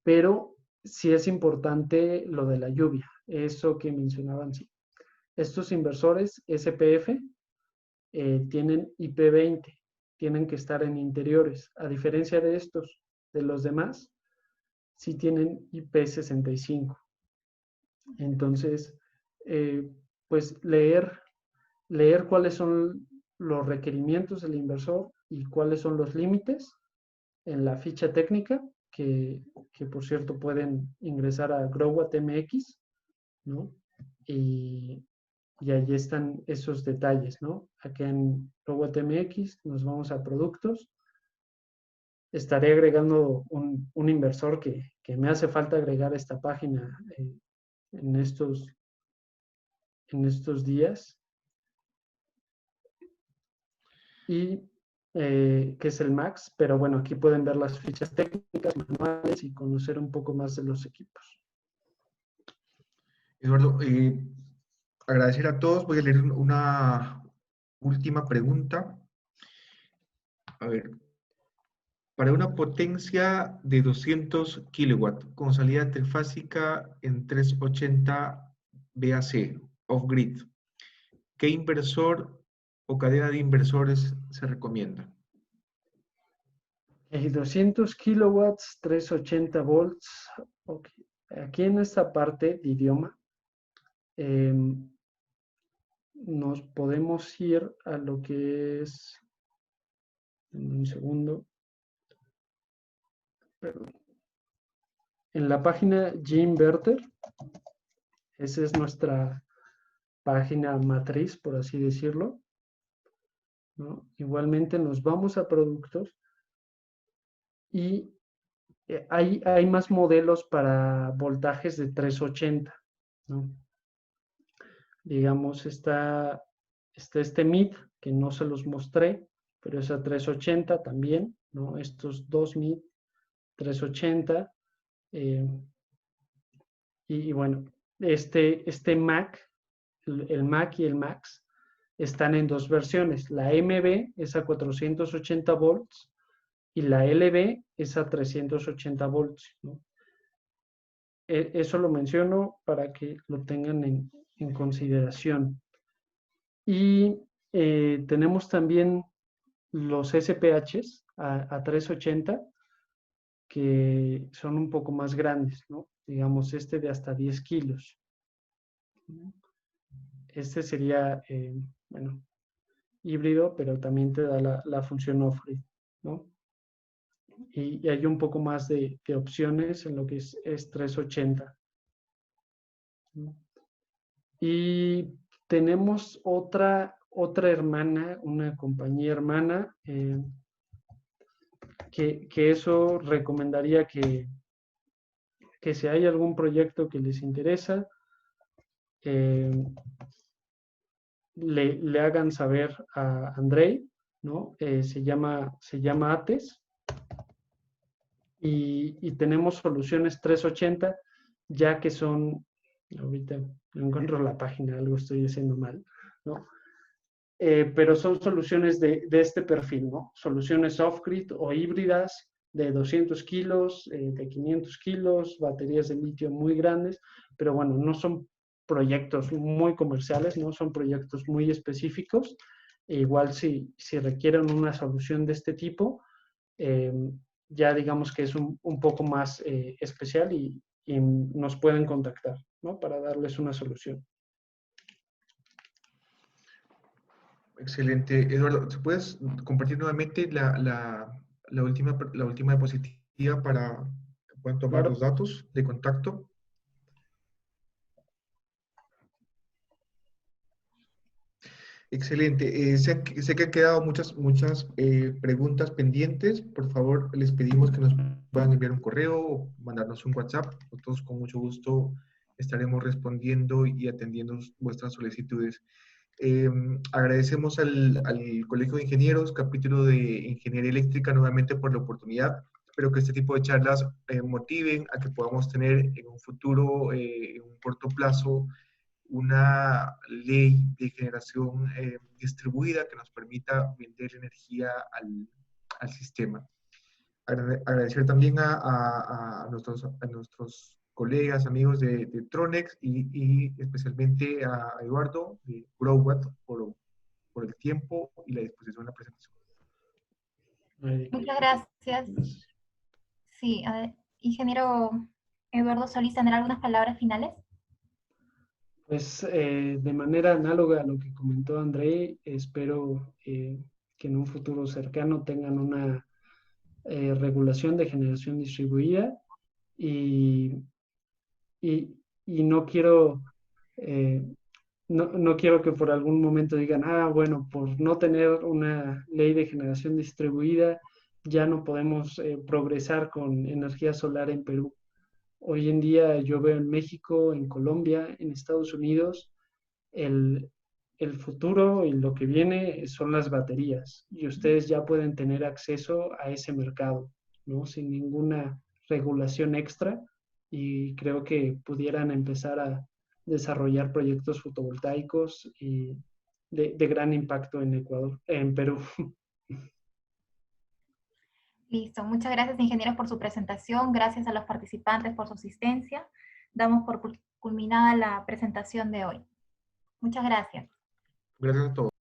Pero sí es importante lo de la lluvia, eso que mencionaban, sí. Estos inversores SPF tienen IP20, tienen que estar en interiores. A diferencia de estos, de los demás, sí tienen IP65. Entonces, pues leer cuáles son los requerimientos del inversor y cuáles son los límites en la ficha técnica, que por cierto pueden ingresar a GrowWattMX, ¿no? Y allí están esos detalles, ¿no? Aquí en GrowWattMX nos vamos a productos. Estaré agregando un inversor que me hace falta agregar esta página en estos días. Y que es el Max, pero bueno, aquí pueden ver las fichas técnicas, manuales y conocer un poco más de los equipos. Eduardo, agradecer a todos. Voy a leer una última pregunta. A ver, para una potencia de 200 kilowatts con salida trifásica en 380 VAC off-grid, ¿qué inversor o cadena de inversores se recomienda? 200 kilowatts, 380 volts. Okay. Aquí en esta parte de idioma nos podemos ir a lo que es, un segundo, perdón. En la página G-Inverter, esa es nuestra página matriz, por así decirlo, ¿no? Igualmente nos vamos a productos y hay más modelos para voltajes de 380, ¿no? Digamos, está este MID, que no se los mostré, pero es a 380 también, ¿no? Estos dos MID 380. Y bueno, este Mac, el Mac y el Max, están en dos versiones. La MB es a 480 volts y la LB es a 380 volts, ¿no? Eso lo menciono para que lo tengan en consideración. Y tenemos también los SPHs a 380, que son un poco más grandes, ¿no? Digamos, de hasta 10 kilos. Este sería, bueno, híbrido, pero también te da la función off-grid, ¿no? Y hay un poco más de opciones en lo que es 380. ¿No? Y tenemos otra hermana, una compañía hermana, que eso recomendaría que si hay algún proyecto que les interesa, le hagan saber a Andrei, ¿no? Se llama ATES, y tenemos soluciones 380, ya que son, ahorita no encuentro la página, algo estoy haciendo mal, ¿no? Pero son soluciones de este perfil, ¿no? Soluciones off-grid o híbridas de 200 kilos, de 500 kilos, baterías de litio muy grandes, pero bueno, no son proyectos muy comerciales, ¿no? Son proyectos muy específicos. Igual si requieren una solución de este tipo, ya digamos que es un poco más especial y nos pueden contactar, ¿no? Para darles una solución. Excelente. Eduardo, ¿se puedes compartir nuevamente la última diapositiva para que puedan tomar Claro. los datos de contacto? Excelente. Sé que han quedado muchas preguntas pendientes. Por favor, les pedimos que nos puedan enviar un correo o mandarnos un WhatsApp. Nosotros con mucho gusto estaremos respondiendo y atendiendo vuestras solicitudes. Agradecemos al Colegio de Ingenieros, capítulo de Ingeniería Eléctrica, nuevamente por la oportunidad. Espero que este tipo de charlas motiven a que podamos tener en un futuro, en un corto plazo, una ley de generación distribuida que nos permita vender energía al sistema. Agradecer también a nuestros colegas, amigos de Tronex y especialmente a Eduardo de GrowWatt por el tiempo y la disposición de la presentación. Muchas gracias. Sí, ingeniero Eduardo Solís, ¿tendrá algunas palabras finales? Pues de manera análoga a lo que comentó André, espero que en un futuro cercano tengan una regulación de generación distribuida y, y no quiero no quiero que por algún momento digan, bueno, por no tener una ley de generación distribuida, ya no podemos progresar con energía solar en Perú. Hoy en día yo veo en México, en Colombia, en Estados Unidos, el, el futuro y lo que viene son las baterías y ustedes ya pueden tener acceso a ese mercado, ¿no? Sin ninguna regulación extra y creo que pudieran empezar a desarrollar proyectos fotovoltaicos y de gran impacto en Ecuador, en Perú. Listo. Muchas gracias, ingenieros, por su presentación. Gracias a los participantes por su asistencia. Damos por culminada la presentación de hoy. Muchas gracias. Gracias a todos.